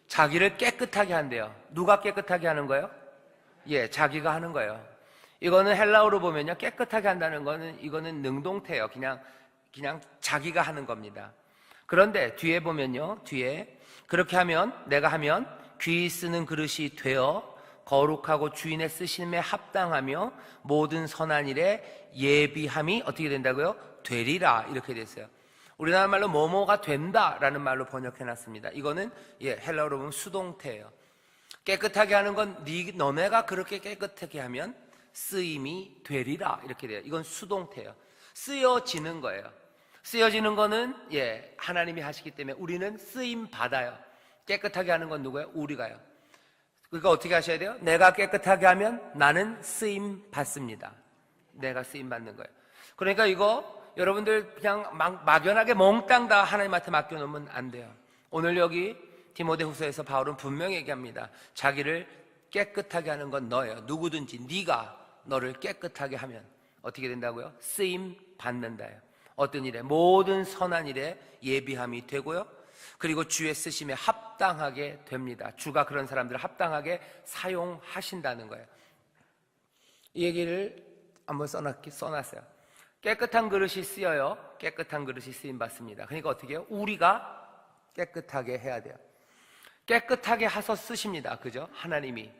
자기를 깨끗하게 한대요. 누가 깨끗하게 하는 거예요? 자기가 하는 거예요. 이거는 헬라어로 보면요, 깨끗하게 한다는 거는 이거는 능동태예요. 그냥 자기가 하는 겁니다. 그런데 뒤에 보면요, 뒤에 그렇게 하면, 내가 하면 귀히 쓰는 그릇이 되어 거룩하고 주인의 쓰심에 합당하며 모든 선한 일에 예비함이 어떻게 된다고요? 되리라, 이렇게 됐어요. 우리나라 말로 뭐뭐가 된다라는 말로 번역해놨습니다. 이거는 헬라어로 보면 수동태예요. 깨끗하게 하는 건 너네가 그렇게 깨끗하게 하면 쓰임이 되리라, 이렇게 돼요. 이건 수동태예요. 쓰여지는 거예요. 쓰여지는 거는 하나님이 하시기 때문에 우리는 쓰임 받아요. 깨끗하게 하는 건 누구예요? 우리가요. 그러니까 어떻게 하셔야 돼요? 내가 깨끗하게 하면 나는 쓰임 받습니다. 내가 쓰임 받는 거예요. 그러니까 이거 여러분들 그냥 막연하게 몽땅 다 하나님한테 맡겨놓으면 안 돼요. 오늘 여기 디모데후서에서 바울은 분명히 얘기합니다. 자기를 깨끗하게 하는 건 너예요. 누구든지 네가 너를 깨끗하게 하면 어떻게 된다고요? 쓰임 받는다요. 어떤 일에? 모든 선한 일에 예비함이 되고요. 그리고 주의 쓰심에 합당하게 됩니다. 주가 그런 사람들을 합당하게 사용하신다는 거예요. 이 얘기를 한번 써놨어요. 깨끗한 그릇이 쓰여요. 깨끗한 그릇이 쓰임받습니다. 그러니까 어떻게 해요? 우리가 깨끗하게 해야 돼요. 깨끗하게 하셔 쓰십니다. 그죠? 하나님이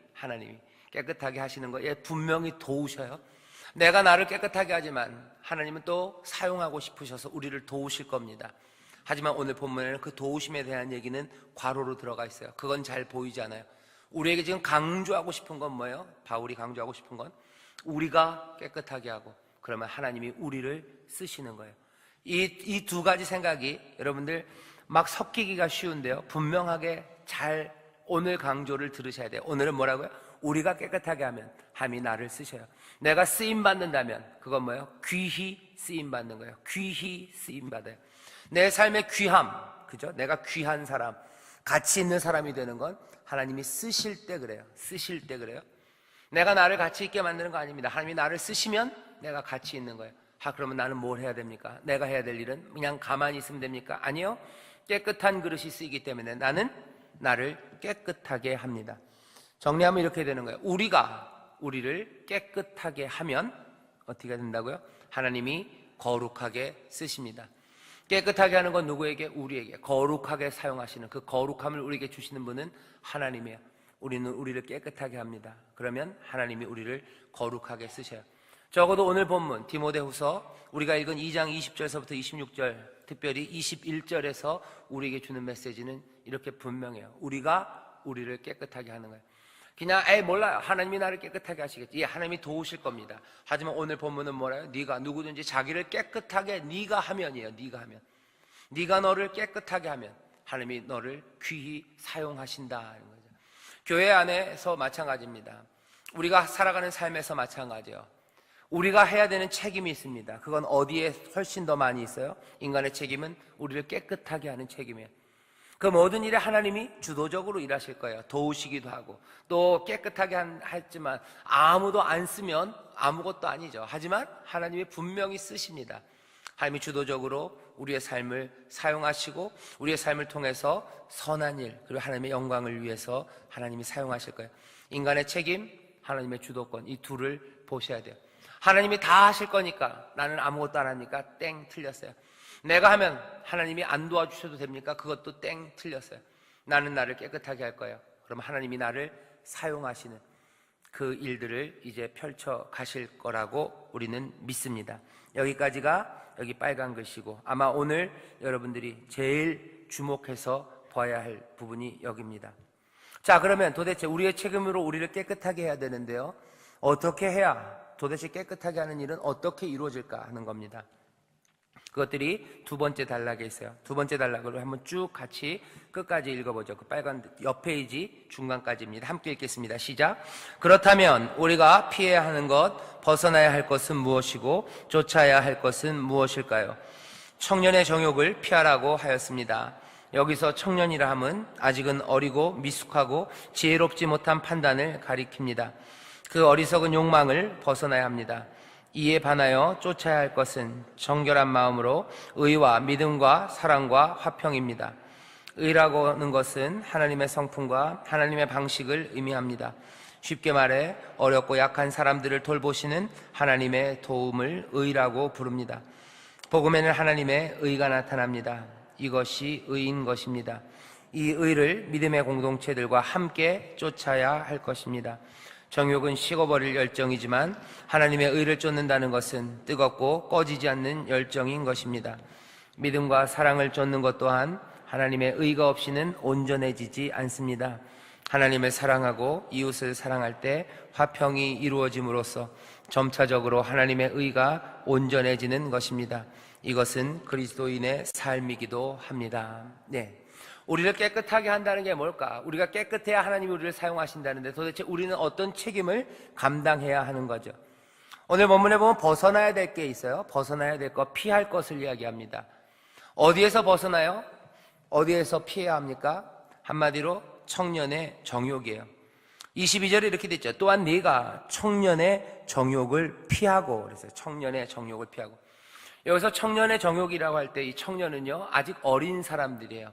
깨끗하게 하시는 거에 분명히 도우셔요. 내가 나를 깨끗하게 하지만 하나님은 또 사용하고 싶으셔서 우리를 도우실 겁니다. 하지만 오늘 본문에는 그 도우심에 대한 얘기는 괄호로 들어가 있어요. 그건 잘 보이지 않아요. 우리에게 지금 강조하고 싶은 건 뭐예요? 바울이 강조하고 싶은 건 우리가 깨끗하게 하고, 그러면 하나님이 우리를 쓰시는 거예요. 이 두 가지 생각이 여러분들 막 섞이기가 쉬운데요, 분명하게 잘 오늘 강조를 들으셔야 돼요. 오늘은 뭐라고요? 우리가 깨끗하게 하면 하나님이 나를 쓰셔요. 내가 쓰임받는다면 그건 뭐예요? 귀히 쓰임받는 거예요. 귀히 쓰임받아요. 내 삶의 귀함, 그죠? 내가 귀한 사람, 가치 있는 사람이 되는 건 하나님이 쓰실 때 그래요. 쓰실 때 그래요. 내가 나를 가치 있게 만드는 거 아닙니다. 하나님이 나를 쓰시면 내가 가치 있는 거예요. 그러면 나는 뭘 해야 됩니까? 내가 해야 될 일은 그냥 가만히 있으면 됩니까? 아니요. 깨끗한 그릇이 쓰이기 때문에 나는 나를 깨끗하게 합니다. 정리하면 이렇게 되는 거예요. 우리가 우리를 깨끗하게 하면 어떻게 된다고요? 하나님이 거룩하게 쓰십니다. 깨끗하게 하는 건 누구에게? 우리에게. 거룩하게 사용하시는, 그 거룩함을 우리에게 주시는 분은 하나님이에요. 우리는 우리를 깨끗하게 합니다. 그러면 하나님이 우리를 거룩하게 쓰셔요. 적어도 오늘 본문 디모데후서 우리가 읽은 2장 20절에서부터 26절, 특별히 21절에서 우리에게 주는 메시지는 이렇게 분명해요. 우리가 우리를 깨끗하게 하는 거예요. 그냥 몰라요. 하나님이 나를 깨끗하게 하시겠지. 예, 하나님이 도우실 겁니다. 하지만 오늘 본문은 뭐라요? 네가 누구든지 자기를 깨끗하게 네가 하면이에요. 네가 하면, 네가 너를 깨끗하게 하면 하나님이 너를 귀히 사용하신다는 거죠. 교회 안에서 마찬가지입니다. 우리가 살아가는 삶에서 마찬가지예요. 우리가 해야 되는 책임이 있습니다. 그건 어디에 훨씬 더 많이 있어요? 인간의 책임은 우리를 깨끗하게 하는 책임이에요. 그 모든 일에 하나님이 주도적으로 일하실 거예요. 도우시기도 하고 또 깨끗하게 했지만 아무도 안 쓰면 아무것도 아니죠. 하지만 하나님이 분명히 쓰십니다. 하나님이 주도적으로 우리의 삶을 사용하시고 우리의 삶을 통해서 선한 일, 그리고 하나님의 영광을 위해서 하나님이 사용하실 거예요. 인간의 책임, 하나님의 주도권, 이 둘을 보셔야 돼요. 하나님이 다 하실 거니까 나는 아무것도 안 하니까 땡, 틀렸어요. 내가 하면 하나님이 안 도와주셔도 됩니까? 그것도 땡, 틀렸어요. 나는 나를 깨끗하게 할 거예요. 그럼 하나님이 나를 사용하시는 그 일들을 이제 펼쳐 가실 거라고 우리는 믿습니다. 여기까지가 여기 빨간 글씨고 아마 오늘 여러분들이 제일 주목해서 봐야 할 부분이 여기입니다. 자, 그러면 도대체 우리의 책임으로 우리를 깨끗하게 해야 되는데요, 어떻게 해야, 도대체 깨끗하게 하는 일은 어떻게 이루어질까 하는 겁니다. 그것들이 두 번째 단락에 있어요. 두 번째 단락으로 한번 쭉 같이 끝까지 읽어보죠. 그 빨간 옆 페이지 중간까지입니다. 함께 읽겠습니다. 시작. 그렇다면 우리가 피해야 하는 것, 벗어나야 할 것은 무엇이고 쫓아야 할 것은 무엇일까요? 청년의 정욕을 피하라고 하였습니다. 여기서 청년이라 함은 아직은 어리고 미숙하고 지혜롭지 못한 판단을 가리킵니다. 그 어리석은 욕망을 벗어나야 합니다. 이에 반하여 쫓아야 할 것은 정결한 마음으로 의와 믿음과 사랑과 화평입니다. 의라고 하는 것은 하나님의 성품과 하나님의 방식을 의미합니다. 쉽게 말해 어렵고 약한 사람들을 돌보시는 하나님의 도움을 의라고 부릅니다. 복음에는 하나님의 의가 나타납니다. 이것이 의인 것입니다. 이 의를 믿음의 공동체들과 함께 쫓아야 할 것입니다. 정욕은 식어버릴 열정이지만 하나님의 의를 쫓는다는 것은 뜨겁고 꺼지지 않는 열정인 것입니다. 믿음과 사랑을 쫓는 것 또한 하나님의 의가 없이는 온전해지지 않습니다. 하나님을 사랑하고 이웃을 사랑할 때 화평이 이루어짐으로써 점차적으로 하나님의 의가 온전해지는 것입니다. 이것은 그리스도인의 삶이기도 합니다. 네. 우리를 깨끗하게 한다는 게 뭘까? 우리가 깨끗해야 하나님이 우리를 사용하신다는데 도대체 우리는 어떤 책임을 감당해야 하는 거죠? 오늘 본문에 보면 벗어나야 될 게 있어요. 벗어나야 될 것, 피할 것을 이야기합니다. 어디에서 벗어나요? 어디에서 피해야 합니까? 한마디로 청년의 정욕이에요. 22절에 이렇게 돼 있죠. 또한 네가 청년의 정욕을 피하고, 그랬어요. 청년의 정욕을 피하고. 여기서 청년의 정욕이라고 할 때 이 청년은요, 아직 어린 사람들이에요.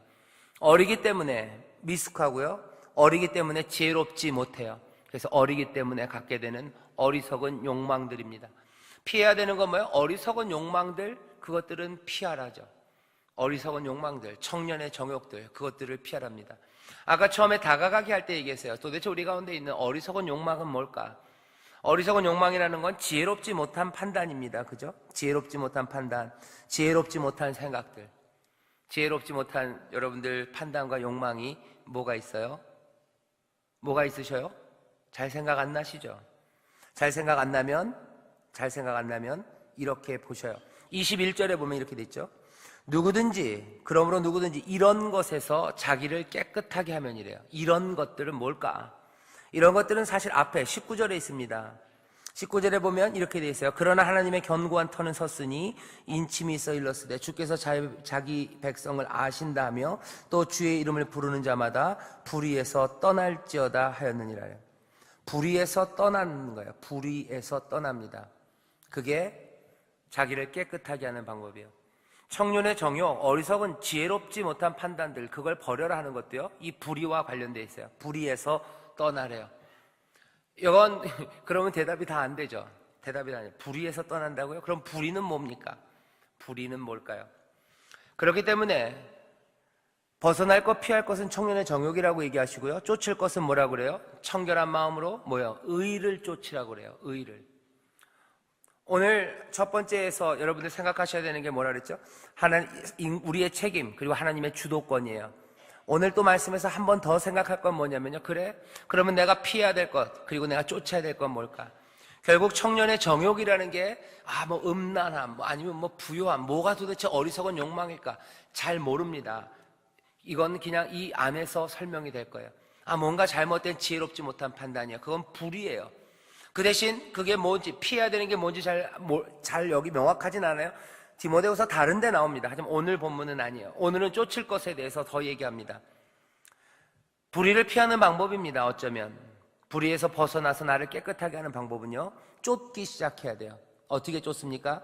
어리기 때문에 미숙하고요, 어리기 때문에 지혜롭지 못해요. 그래서 어리기 때문에 갖게 되는 어리석은 욕망들입니다. 피해야 되는 건 뭐예요? 어리석은 욕망들, 그것들은 피하라죠. 어리석은 욕망들, 청년의 정욕들, 그것들을 피하랍니다. 아까 처음에 다가가기 할 때 얘기했어요. 도대체 우리 가운데 있는 어리석은 욕망은 뭘까? 어리석은 욕망이라는 건 지혜롭지 못한 판단입니다. 그죠? 지혜롭지 못한 판단, 지혜롭지 못한 생각들. 지혜롭지 못한 여러분들 판단과 욕망이 뭐가 있어요? 뭐가 있으셔요? 잘 생각 안 나시죠? 잘 생각 안 나면 이렇게 보셔요. 21절에 보면 이렇게 돼 있죠. 그러므로 누구든지 이런 것에서 자기를 깨끗하게 하면 이래요. 이런 것들은 뭘까? 이런 것들은 사실 앞에 19절에 있습니다. 19절에 보면 이렇게 되어 있어요. 그러나 하나님의 견고한 터는 섰으니 인침이 있어 일렀으되 주께서 자기 백성을 아신다며 또 주의 이름을 부르는 자마다 불의에서 떠날지어다 하였느니라. 불의에서 떠나는 거예요. 불의에서 떠납니다. 그게 자기를 깨끗하게 하는 방법이에요. 청년의 정욕, 어리석은 지혜롭지 못한 판단들, 그걸 버려라 하는 것도요, 이 불의와 관련되어 있어요. 불의에서 떠나래요. 이건 그러면 대답이 다 안 되죠. 대답이 다 안 돼요. 불의에서 떠난다고요? 그럼 불의는 뭡니까? 불의는 뭘까요? 그렇기 때문에 벗어날 것, 피할 것은 청년의 정욕이라고 얘기하시고요. 쫓을 것은 뭐라고 그래요? 청결한 마음으로 뭐요? 의를 쫓으라고 그래요. 의를. 오늘 첫 번째에서 여러분들 생각하셔야 되는 게 뭐라 그랬죠? 우리의 책임, 그리고 하나님의 주도권이에요. 오늘 또 말씀에서 한 번 더 생각할 건 뭐냐면요. 그래? 그러면 내가 피해야 될 것, 그리고 내가 쫓아야 될 건 뭘까? 결국 청년의 정욕이라는 게, 뭐 음란함, 아니면 뭐 부요함, 뭐가 도대체 어리석은 욕망일까? 잘 모릅니다. 이건 그냥 이 안에서 설명이 될 거예요. 뭔가 잘못된 지혜롭지 못한 판단이야. 그건 불의예요. 그 대신 그게 뭔지, 피해야 되는 게 뭔지 잘 여기 명확하진 않아요. 디모데후서 다른 데 나옵니다. 하지만 오늘 본문은 아니에요. 오늘은 쫓을 것에 대해서 더 얘기합니다. 불의를 피하는 방법입니다. 어쩌면 불의에서 벗어나서 나를 깨끗하게 하는 방법은요, 쫓기 시작해야 돼요. 어떻게 쫓습니까?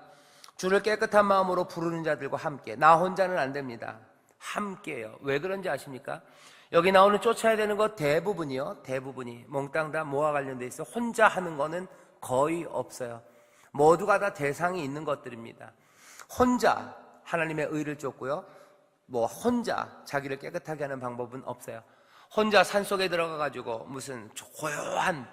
주를 깨끗한 마음으로 부르는 자들과 함께. 나 혼자는 안 됩니다. 함께요. 왜 그런지 아십니까? 여기 나오는 쫓아야 되는 것 대부분이 몽땅 다 뭐와 관련돼 있어요? 혼자 하는 거는 거의 없어요. 모두가 다 대상이 있는 것들입니다. 혼자 하나님의 의를 쫓고요, 혼자 자기를 깨끗하게 하는 방법은 없어요. 혼자 산속에 들어가가지고 무슨 고요한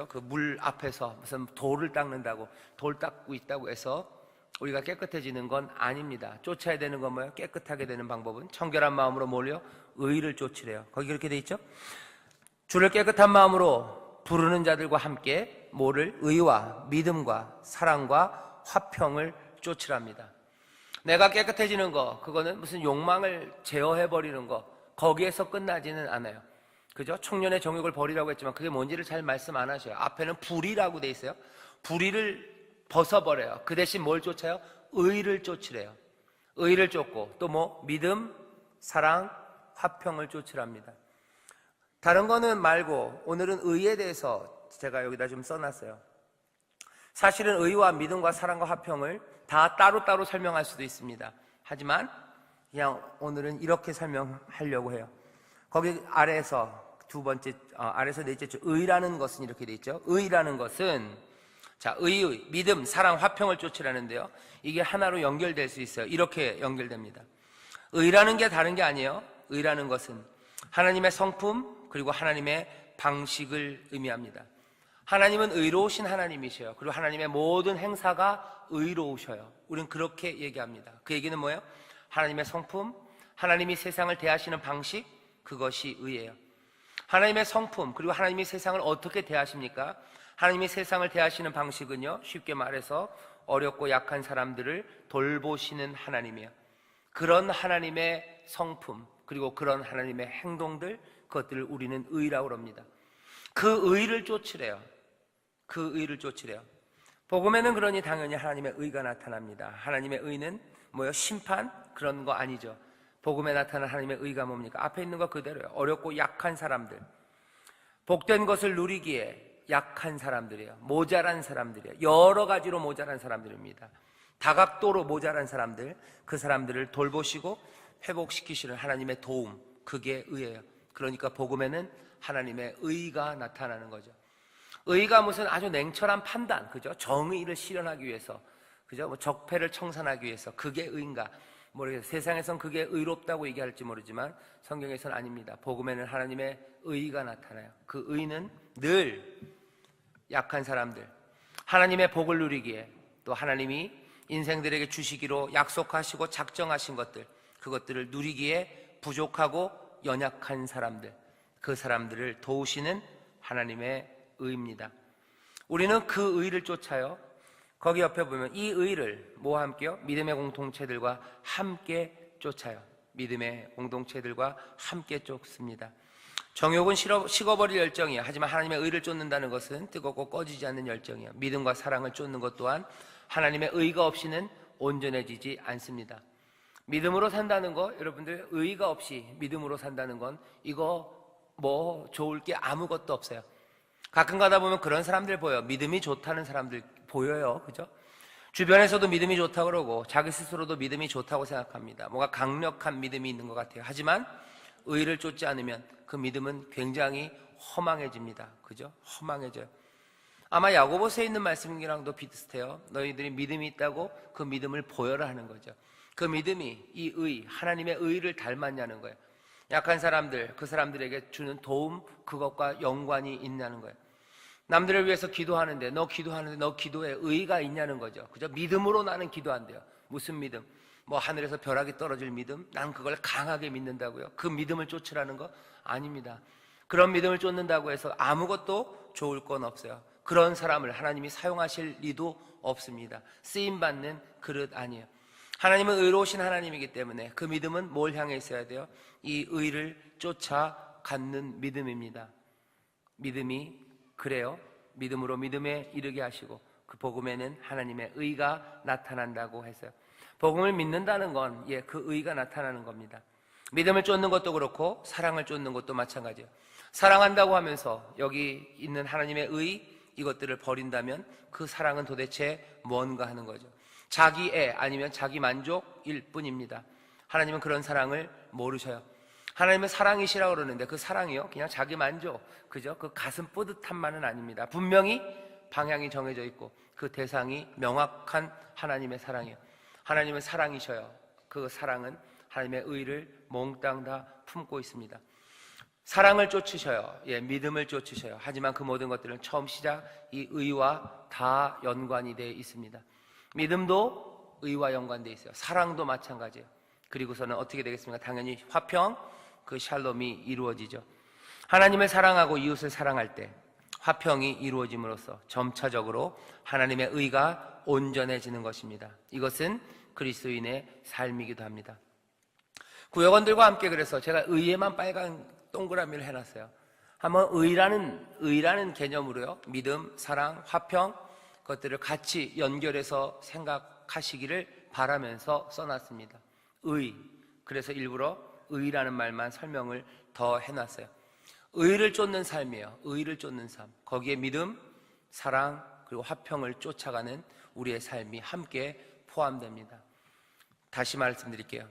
그 물 앞에서 무슨 돌을 닦는다고, 돌 닦고 있다고 해서 우리가 깨끗해지는 건 아닙니다. 쫓아야 되는 건 뭐예요? 깨끗하게 되는 방법은 청결한 마음으로 뭘요? 의를 쫓으래요. 거기 그렇게 돼 있죠? 주를 깨끗한 마음으로 부르는 자들과 함께 뭐를? 의와 믿음과 사랑과 화평을 쫓으랍니다. 내가 깨끗해지는 거, 그거는 무슨 욕망을 제어해버리는 거, 거기에서 끝나지는 않아요. 그죠? 청년의 정욕을 버리라고 했지만 그게 뭔지를 잘 말씀 안 하셔요. 앞에는 불의라고 돼 있어요. 불의를 벗어버려요. 그 대신 뭘 쫓아요? 의를 쫓으래요. 의를 쫓고 또 믿음, 사랑, 화평을 쫓으랍니다. 다른 거는 말고 오늘은 의에 대해서 제가 여기다 좀 써놨어요. 사실은 의와 믿음과 사랑과 화평을 다 따로따로 설명할 수도 있습니다. 하지만 그냥 오늘은 이렇게 설명하려고 해요. 거기 아래에서 아래에서 넷째 줄 의라는 것은 이렇게 돼 있죠. 의라는 것은 의의, 믿음, 사랑, 화평을 쫓으라는데요, 이게 하나로 연결될 수 있어요. 이렇게 연결됩니다. 의라는 게 다른 게 아니에요. 의라는 것은 하나님의 성품, 그리고 하나님의 방식을 의미합니다. 하나님은 의로우신 하나님이셔요. 그리고 하나님의 모든 행사가 의로우셔요. 우리는 그렇게 얘기합니다. 그 얘기는 뭐예요? 하나님의 성품, 하나님이 세상을 대하시는 방식, 그것이 의예요. 하나님의 성품, 그리고 하나님이 세상을 어떻게 대하십니까? 하나님이 세상을 대하시는 방식은요, 쉽게 말해서 어렵고 약한 사람들을 돌보시는 하나님이에요. 그런 하나님의 성품, 그리고 그런 하나님의 행동들, 그것들을 우리는 의라고 합니다. 그 의를 쫓으래요. 그 의를 쫓으래요. 복음에는 그러니 당연히 하나님의 의가 나타납니다. 하나님의 의는 심판? 그런 거 아니죠. 복음에 나타난 하나님의 의가 뭡니까? 앞에 있는 거 그대로예요. 어렵고 약한 사람들, 복된 것을 누리기에 약한 사람들이에요. 모자란 사람들이에요. 여러 가지로 모자란 사람들입니다. 다각도로 모자란 사람들, 그 사람들을 돌보시고 회복시키시는 하나님의 도움, 그게 의예요. 그러니까 복음에는 하나님의 의가 나타나는 거죠. 의가 무슨 아주 냉철한 판단, 그죠? 정의를 실현하기 위해서, 그죠? 적폐를 청산하기 위해서, 그게 의인가? 모르겠어요. 세상에선 그게 의롭다고 얘기할지 모르지만 성경에서는 아닙니다. 복음에는 하나님의 의가 나타나요. 그 의는 늘 약한 사람들, 하나님의 복을 누리기에, 또 하나님이 인생들에게 주시기로 약속하시고 작정하신 것들, 그것들을 누리기에 부족하고 연약한 사람들, 그 사람들을 도우시는 하나님의 의입니다. 우리는 그 의를 쫓아요. 거기 옆에 보면 이 의를 뭐와 함께요? 믿음의 공동체들과 함께 쫓아요. 믿음의 공동체들과 함께 쫓습니다. 정욕은 식어버릴 열정이에요. 하지만 하나님의 의를 쫓는다는 것은 뜨겁고 꺼지지 않는 열정이에요. 믿음과 사랑을 쫓는 것 또한 하나님의 의가 없이는 온전해지지 않습니다. 믿음으로 산다는 거, 여러분들, 의가 없이 믿음으로 산다는 건 이거 좋을 게 아무것도 없어요. 가끔 가다 보면 그런 사람들 보여요. 믿음이 좋다는 사람들 보여요. 그죠? 주변에서도 믿음이 좋다고 그러고 자기 스스로도 믿음이 좋다고 생각합니다. 뭔가 강력한 믿음이 있는 것 같아요. 하지만 의를 쫓지 않으면 그 믿음은 굉장히 허망해집니다. 그죠? 허망해져요. 아마 야고보서에 있는 말씀이랑도 비슷해요. 너희들이 믿음이 있다고 그 믿음을 보여라 하는 거죠. 그 믿음이 이 의, 하나님의 의를 닮았냐는 거예요. 약한 사람들, 그 사람들에게 주는 도움, 그것과 연관이 있냐는 거예요. 남들을 위해서 기도하는데 너 기도에 의의가 있냐는 거죠. 그죠? 믿음으로 나는 기도한대요. 무슨 믿음? 뭐 하늘에서 벼락이 떨어질 믿음? 난 그걸 강하게 믿는다고요. 그 믿음을 쫓으라는 거? 아닙니다. 그런 믿음을 쫓는다고 해서 아무것도 좋을 건 없어요. 그런 사람을 하나님이 사용하실 리도 없습니다. 쓰임받는 그릇 아니에요. 하나님은 의로우신 하나님이기 때문에 그 믿음은 뭘 향해 있어야 돼요? 이 의를 쫓아 갖는 믿음입니다. 믿음이 그래요. 믿음으로 믿음에 이르게 하시고 그 복음에는 하나님의 의가 나타난다고 했어요. 복음을 믿는다는 건 그 의가 나타나는 겁니다. 믿음을 쫓는 것도 그렇고 사랑을 쫓는 것도 마찬가지예요. 사랑한다고 하면서 여기 있는 하나님의 의 이것들을 버린다면 그 사랑은 도대체 뭔가 하는 거죠. 자기애 아니면 자기 만족일 뿐입니다. 하나님은 그런 사랑을 모르셔요. 하나님은 사랑이시라고 그러는데 그 사랑이요 그냥 자기 만족, 그죠? 그 가슴 뿌듯함만은 아닙니다. 분명히 방향이 정해져 있고 그 대상이 명확한 하나님의 사랑이에요. 하나님은 사랑이셔요. 그 사랑은 하나님의 의를 몽땅 다 품고 있습니다. 사랑을 쫓으셔요. 믿음을 쫓으셔요. 하지만 그 모든 것들은 처음 시작 이 의와 다 연관이 되어 있습니다. 믿음도 의와 연관되어 있어요. 사랑도 마찬가지예요. 그리고서는 어떻게 되겠습니까? 당연히 화평, 그 샬롬이 이루어지죠. 하나님을 사랑하고 이웃을 사랑할 때 화평이 이루어짐으로써 점차적으로 하나님의 의가 온전해지는 것입니다. 이것은 그리스도인의 삶이기도 합니다. 구역원들과 함께 그래서 제가 의에만 빨간 동그라미를 해놨어요. 한번 의라는 개념으로요, 믿음, 사랑, 화평 그것들을 같이 연결해서 생각하시기를 바라면서 써놨습니다. 의, 그래서 일부러 의라는 말만 설명을 더 해놨어요. 의를 쫓는 삶이에요. 의를 쫓는 삶. 거기에 믿음, 사랑, 그리고 화평을 쫓아가는 우리의 삶이 함께 포함됩니다. 다시 말씀드릴게요.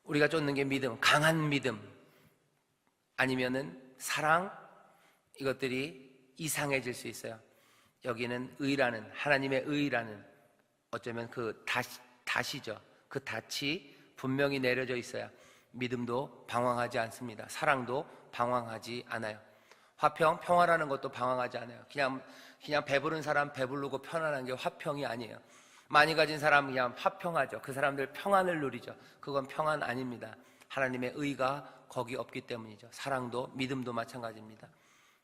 우리가 쫓는 게 믿음, 강한 믿음 아니면은 사랑, 이것들이 이상해질 수 있어요. 여기는 의라는, 하나님의 의라는 어쩌면 그 닷이죠. 그 닷이 분명히 내려져 있어야 믿음도 방황하지 않습니다. 사랑도 방황하지 않아요. 화평, 평화라는 것도 방황하지 않아요. 그냥 배부른 사람 배부르고 편안한 게 화평이 아니에요. 많이 가진 사람 그냥 화평하죠. 그 사람들 평안을 누리죠. 그건 평안 아닙니다. 하나님의 의가 거기 없기 때문이죠. 사랑도 믿음도 마찬가지입니다.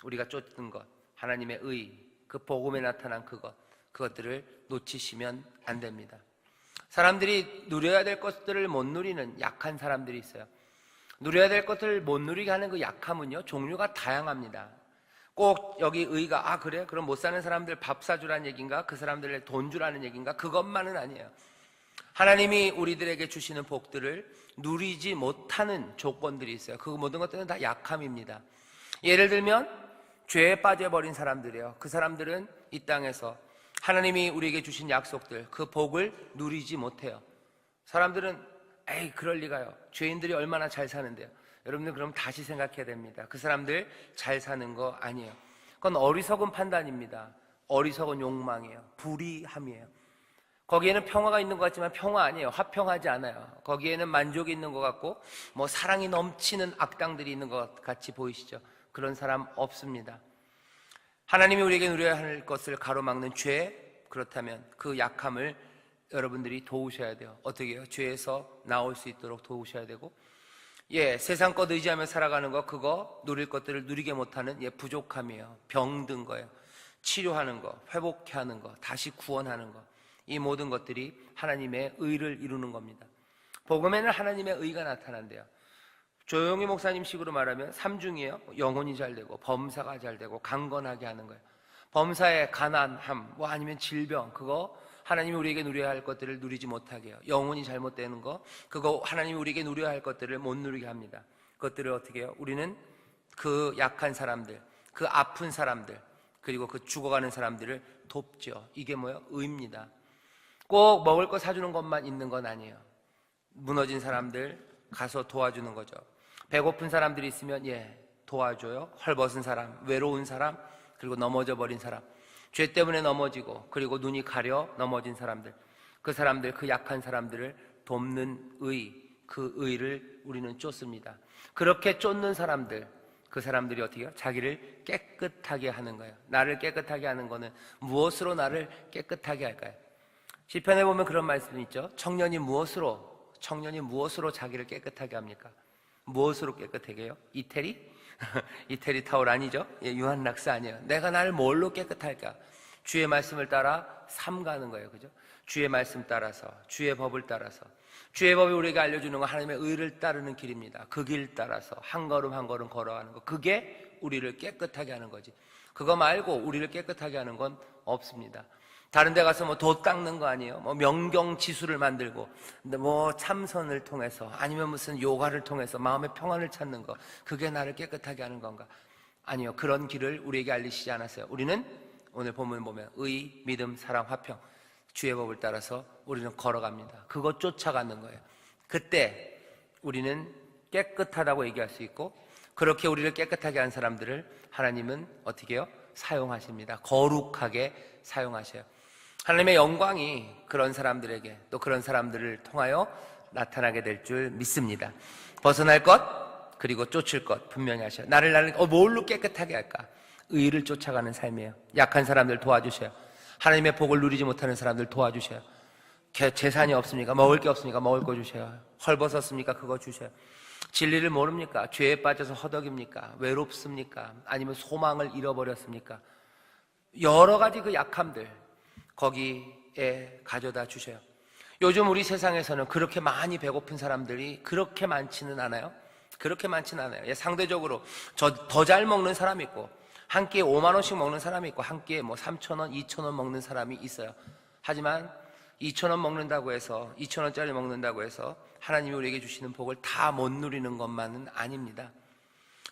우리가 쫓는 것, 하나님의 의, 그 복음에 나타난 그것들을 놓치시면 안 됩니다. 사람들이 누려야 될 것들을 못 누리는 약한 사람들이 있어요. 누려야 될 것들을 못 누리게 하는 그 약함은요, 종류가 다양합니다. 꼭 여기 의가 그래? 그럼 못 사는 사람들 밥 사주라는 얘기인가? 그 사람들의 돈 주라는 얘기인가? 그것만은 아니에요. 하나님이 우리들에게 주시는 복들을 누리지 못하는 조건들이 있어요. 그 모든 것들은 다 약함입니다. 예를 들면 죄에 빠져버린 사람들이에요. 그 사람들은 이 땅에서 하나님이 우리에게 주신 약속들, 그 복을 누리지 못해요. 사람들은 그럴 리가요. 죄인들이 얼마나 잘 사는데요. 여러분들 그럼 다시 생각해야 됩니다. 그 사람들 잘 사는 거 아니에요. 그건 어리석은 판단입니다. 어리석은 욕망이에요. 불의함이에요. 거기에는 평화가 있는 것 같지만 평화 아니에요. 화평하지 않아요. 거기에는 만족이 있는 것 같고 사랑이 넘치는 악당들이 있는 것 같이 보이시죠? 그런 사람 없습니다. 하나님이 우리에게 누려야 할 것을 가로막는 죄, 그렇다면 그 약함을 여러분들이 도우셔야 돼요. 어떻게 해요? 죄에서 나올 수 있도록 도우셔야 되고, 세상 것 의지하며 살아가는 거, 그거 누릴 것들을 누리게 못하는 부족함이에요. 병든 거예요. 치료하는 거, 회복케 하는 거, 다시 구원하는 거, 이 모든 것들이 하나님의 의를 이루는 겁니다. 복음에는 하나님의 의가 나타난대요. 조용히 목사님 식으로 말하면 삼중이에요. 영혼이 잘 되고 범사가 잘 되고 강건하게 하는 거예요. 범사의 가난함, 아니면 질병, 그거 하나님이 우리에게 누려야 할 것들을 누리지 못하게 해요. 영혼이 잘못되는 거, 그거 하나님이 우리에게 누려야 할 것들을 못 누리게 합니다. 그것들을 어떻게 해요? 우리는 그 약한 사람들, 그 아픈 사람들, 그리고 그 죽어가는 사람들을 돕죠. 이게 뭐예요? 의입니다. 꼭 먹을 거 사주는 것만 있는 건 아니에요. 무너진 사람들 가서 도와주는 거죠. 배고픈 사람들이 있으면 도와줘요. 헐벗은 사람, 외로운 사람, 그리고 넘어져 버린 사람, 죄 때문에 넘어지고 그리고 눈이 가려 넘어진 사람들, 그 사람들, 그 약한 사람들을 돕는 의, 그 의를 우리는 쫓습니다. 그렇게 쫓는 사람들, 그 사람들이 어떻게 해요? 자기를 깨끗하게 하는 거예요. 나를 깨끗하게 하는 거는 무엇으로 나를 깨끗하게 할까요? 시편에 보면 그런 말씀이 있죠. 청년이 무엇으로 자기를 깨끗하게 합니까? 무엇으로 깨끗하게 해요? 이태리? 이태리 타올 아니죠? 유한락스 아니에요. 내가 나를 뭘로 깨끗할까? 주의 말씀을 따라 삼가는 거예요. 그죠? 주의 말씀 따라서, 주의 법을 따라서. 주의 법이 우리에게 알려주는 건 하나님의 의를 따르는 길입니다. 그 길 따라서 한 걸음 한 걸음 걸어가는 거. 그게 우리를 깨끗하게 하는 거지. 그거 말고 우리를 깨끗하게 하는 건 없습니다. 다른 데 가서 도 닦는 거 아니에요? 명경지수를 만들고, 참선을 통해서, 아니면 무슨 요가를 통해서 마음의 평안을 찾는 거. 그게 나를 깨끗하게 하는 건가? 아니요. 그런 길을 우리에게 알리시지 않았어요. 우리는 오늘 본문 보면 의, 믿음, 사랑, 화평. 주의 법을 따라서 우리는 걸어갑니다. 그것 쫓아가는 거예요. 그때 우리는 깨끗하다고 얘기할 수 있고, 그렇게 우리를 깨끗하게 한 사람들을 하나님은 어떻게 해요? 사용하십니다. 거룩하게 사용하셔요. 하나님의 영광이 그런 사람들에게, 또 그런 사람들을 통하여 나타나게 될 줄 믿습니다. 벗어날 것, 그리고 쫓을 것 분명히 하셔요. 나를 뭘로 깨끗하게 할까? 의를 쫓아가는 삶이에요. 약한 사람들 도와주셔요. 하나님의 복을 누리지 못하는 사람들 도와주셔요. 재산이 없습니까? 먹을 게 없습니까? 먹을 거 주셔요. 헐벗었습니까? 그거 주셔요. 진리를 모릅니까? 죄에 빠져서 허덕입니까? 외롭습니까? 아니면 소망을 잃어버렸습니까? 여러 가지 그 약함들 거기에 가져다 주셔요. 요즘 우리 세상에서는 그렇게 많이 배고픈 사람들이 그렇게 많지는 않아요. 그렇게 많지는 않아요. 상대적으로 더 잘 먹는 사람이 있고, 한 끼에 5만 원씩 먹는 사람이 있고, 한 끼에 3,000원, 2,000원 먹는 사람이 있어요. 하지만 2,000원 먹는다고 해서, 2,000원짜리 먹는다고 해서 하나님이 우리에게 주시는 복을 다 못 누리는 것만은 아닙니다.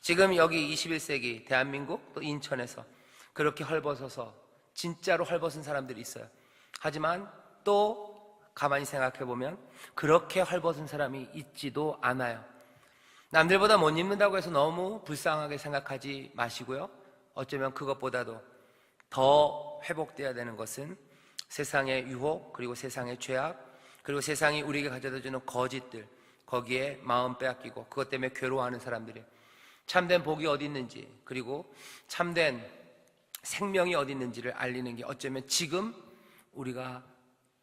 지금 여기 21세기 대한민국 또 인천에서 그렇게 헐벗어서 진짜로 헐벗은 사람들이 있어요. 하지만 또 가만히 생각해 보면 그렇게 헐벗은 사람이 있지도 않아요. 남들보다 못 입는다고 해서 너무 불쌍하게 생각하지 마시고요. 어쩌면 그것보다도 더 회복되어야 되는 것은 세상의 유혹, 그리고 세상의 죄악, 그리고 세상이 우리에게 가져다주는 거짓들, 거기에 마음 빼앗기고 그것 때문에 괴로워하는 사람들이에요. 참된 복이 어디 있는지, 그리고 참된 생명이 어디 있는지를 알리는 게 어쩌면 지금 우리가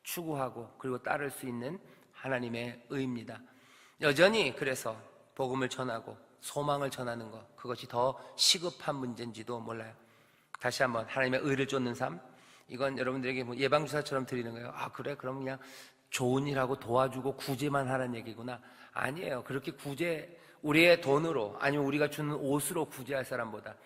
추구하고 그리고 따를 수 있는 하나님의 의입니다. 여전히 그래서 복음을 전하고 소망을 전하는 것, 그것이 더 시급한 문제인지도 몰라요. 다시 한번 하나님의 의를 쫓는 삶, 이건 여러분들에게 예방주사처럼 드리는 거예요. 아 그래? 그럼 그냥 좋은 일하고 도와주고 구제만 하라는 얘기구나. 아니에요. 그렇게 우리의 돈으로, 아니면 우리가 주는 옷으로 구제할 사람보다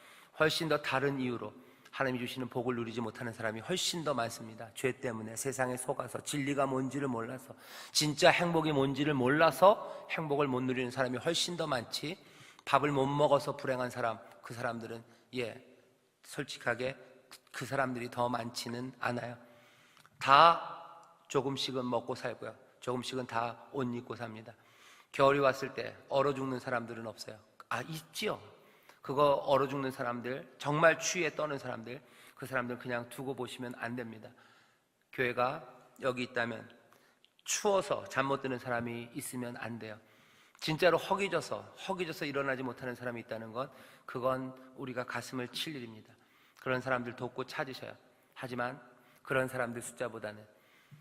훨씬 더 다른 이유로 하나님이 주시는 복을 누리지 못하는 사람이 훨씬 더 많습니다. 죄 때문에 세상에 속아서, 진리가 뭔지를 몰라서, 진짜 행복이 뭔지를 몰라서 행복을 못 누리는 사람이 훨씬 더 많지, 밥을 못 먹어서 불행한 사람, 그 사람들은 솔직하게 그 사람들이 더 많지는 않아요. 다 조금씩은 먹고 살고요, 조금씩은 다 옷 입고 삽니다. 겨울이 왔을 때 얼어 죽는 사람들은 없어요. 있지요. 그거 얼어 죽는 사람들, 정말 추위에 떠는 사람들, 그 사람들 그냥 두고 보시면 안 됩니다. 교회가 여기 있다면 추워서 잠 못 드는 사람이 있으면 안 돼요. 진짜로 허기져서 일어나지 못하는 사람이 있다는 것, 그건 우리가 가슴을 칠 일입니다. 그런 사람들 돕고 찾으셔요. 하지만 그런 사람들 숫자보다는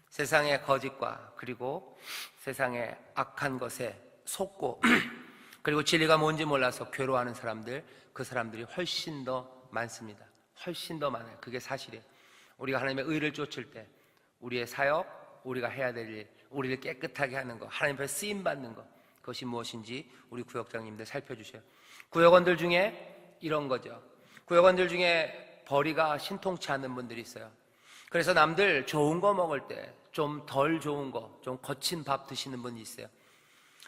세상의 거짓과 그리고 세상의 악한 것에 속고 그리고 진리가 뭔지 몰라서 괴로워하는 사람들, 그 사람들이 훨씬 더 많습니다. 훨씬 더 많아요. 그게 사실이에요. 우리가 하나님의 의를 쫓을 때 우리의 사역, 우리가 해야 될 일, 우리를 깨끗하게 하는 것, 하나님 앞에 쓰임받는 것, 그것이 무엇인지 우리 구역장님들 살펴주세요. 구역원들 중에 이런 거죠. 구역원들 중에 벌이가 신통치 않은 분들이 있어요. 그래서 남들 좋은 거 먹을 때 좀 덜 좋은 거, 좀 거친 밥 드시는 분이 있어요.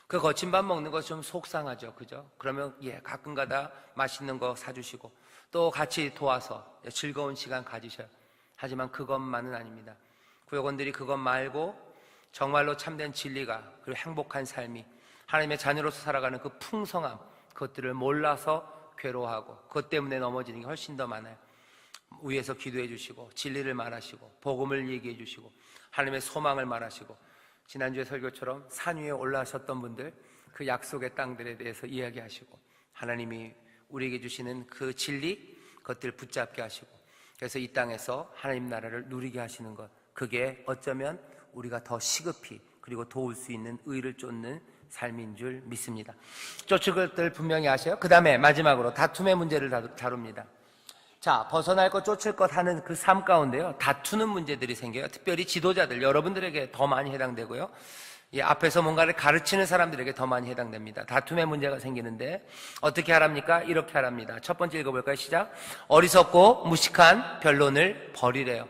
그 거친 밥 먹는 거 좀 속상하죠. 그죠? 그러면 가끔 가다 맛있는 거 사주시고 또 같이 도와서 즐거운 시간 가지셔요. 하지만 그것만은 아닙니다. 구역원들이 그것 말고 정말로 참된 진리가, 그리고 행복한 삶이, 하나님의 자녀로서 살아가는 그 풍성함, 그것들을 몰라서 괴로워하고 그것 때문에 넘어지는 게 훨씬 더 많아요. 위에서 기도해 주시고 진리를 말하시고 복음을 얘기해 주시고 하나님의 소망을 말하시고 지난주에 설교처럼 산 위에 올라가셨던 분들, 그 약속의 땅들에 대해서 이야기하시고, 하나님이 우리에게 주시는 그 진리, 그것들을 붙잡게 하시고, 그래서 이 땅에서 하나님 나라를 누리게 하시는 것, 그게 어쩌면 우리가 더 시급히 그리고 도울 수 있는 의를 쫓는 삶인 줄 믿습니다. 쫓을 것들 분명히 아셔요. 그 다음에 마지막으로 다툼의 문제를 다룹니다. 자, 벗어날 것, 쫓을 것 하는 그 삶 가운데요, 다투는 문제들이 생겨요. 특별히 지도자들, 여러분들에게 더 많이 해당되고요, 앞에서 뭔가를 가르치는 사람들에게 더 많이 해당됩니다. 다툼의 문제가 생기는데 어떻게 하랍니까? 이렇게 하랍니다. 첫 번째 읽어볼까요? 시작. 어리석고 무식한 변론을 버리래요.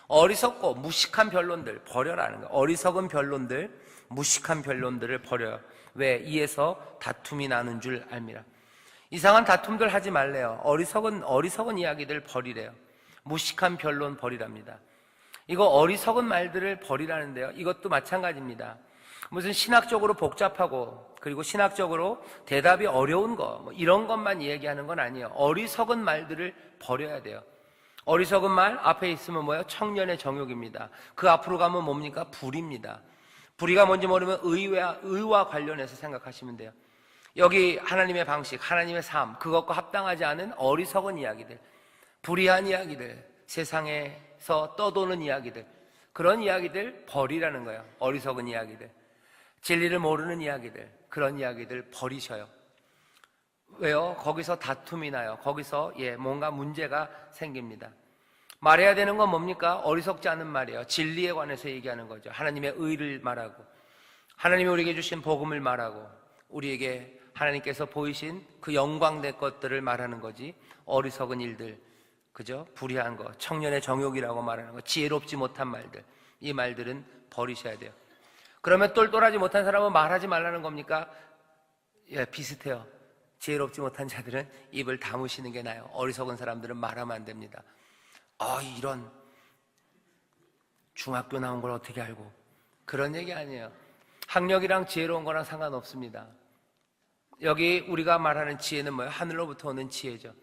어리석고 무식한 변론들 버려라는 거예요. 어리석은 변론들, 무식한 변론들을 버려요. 왜? 이에서 다툼이 나는 줄 압니다. 이상한 다툼들 하지 말래요. 어리석은 이야기들 버리래요. 무식한 변론 버리랍니다. 이거 어리석은 말들을 버리라는데요, 이것도 마찬가지입니다. 무슨 신학적으로 복잡하고 그리고 신학적으로 대답이 어려운 거, 이런 것만 얘기하는 건 아니에요. 어리석은 말들을 버려야 돼요. 어리석은 말 앞에 있으면 뭐예요? 청년의 정욕입니다. 그 앞으로 가면 뭡니까? 불의입니다. 불의가 뭔지 모르면 의와 관련해서 생각하시면 돼요. 여기 하나님의 방식, 하나님의 삶, 그것과 합당하지 않은 어리석은 이야기들, 불의한 이야기들, 세상에서 떠도는 이야기들, 그런 이야기들 버리라는 거예요. 어리석은 이야기들, 진리를 모르는 이야기들, 그런 이야기들 버리셔요. 왜요? 거기서 다툼이 나요. 거기서 뭔가 문제가 생깁니다. 말해야 되는 건 뭡니까? 어리석지 않은 말이에요. 진리에 관해서 얘기하는 거죠. 하나님의 의를 말하고, 하나님이 우리에게 주신 복음을 말하고, 우리에게 하나님께서 보이신 그 영광된 것들을 말하는 거지, 어리석은 일들, 그죠? 불의한 거, 청년의 정욕이라고 말하는 거, 지혜롭지 못한 말들, 이 말들은 버리셔야 돼요. 그러면 똘똘하지 못한 사람은 말하지 말라는 겁니까? 비슷해요. 지혜롭지 못한 자들은 입을 다무시는 게 나아요. 어리석은 사람들은 말하면 안 됩니다. 이런 중학교 나온 걸 어떻게 알고, 그런 얘기 아니에요. 학력이랑 지혜로운 거랑 상관없습니다. 여기 우리가 말하는 지혜는 뭐예요? 하늘로부터 오는 지혜죠.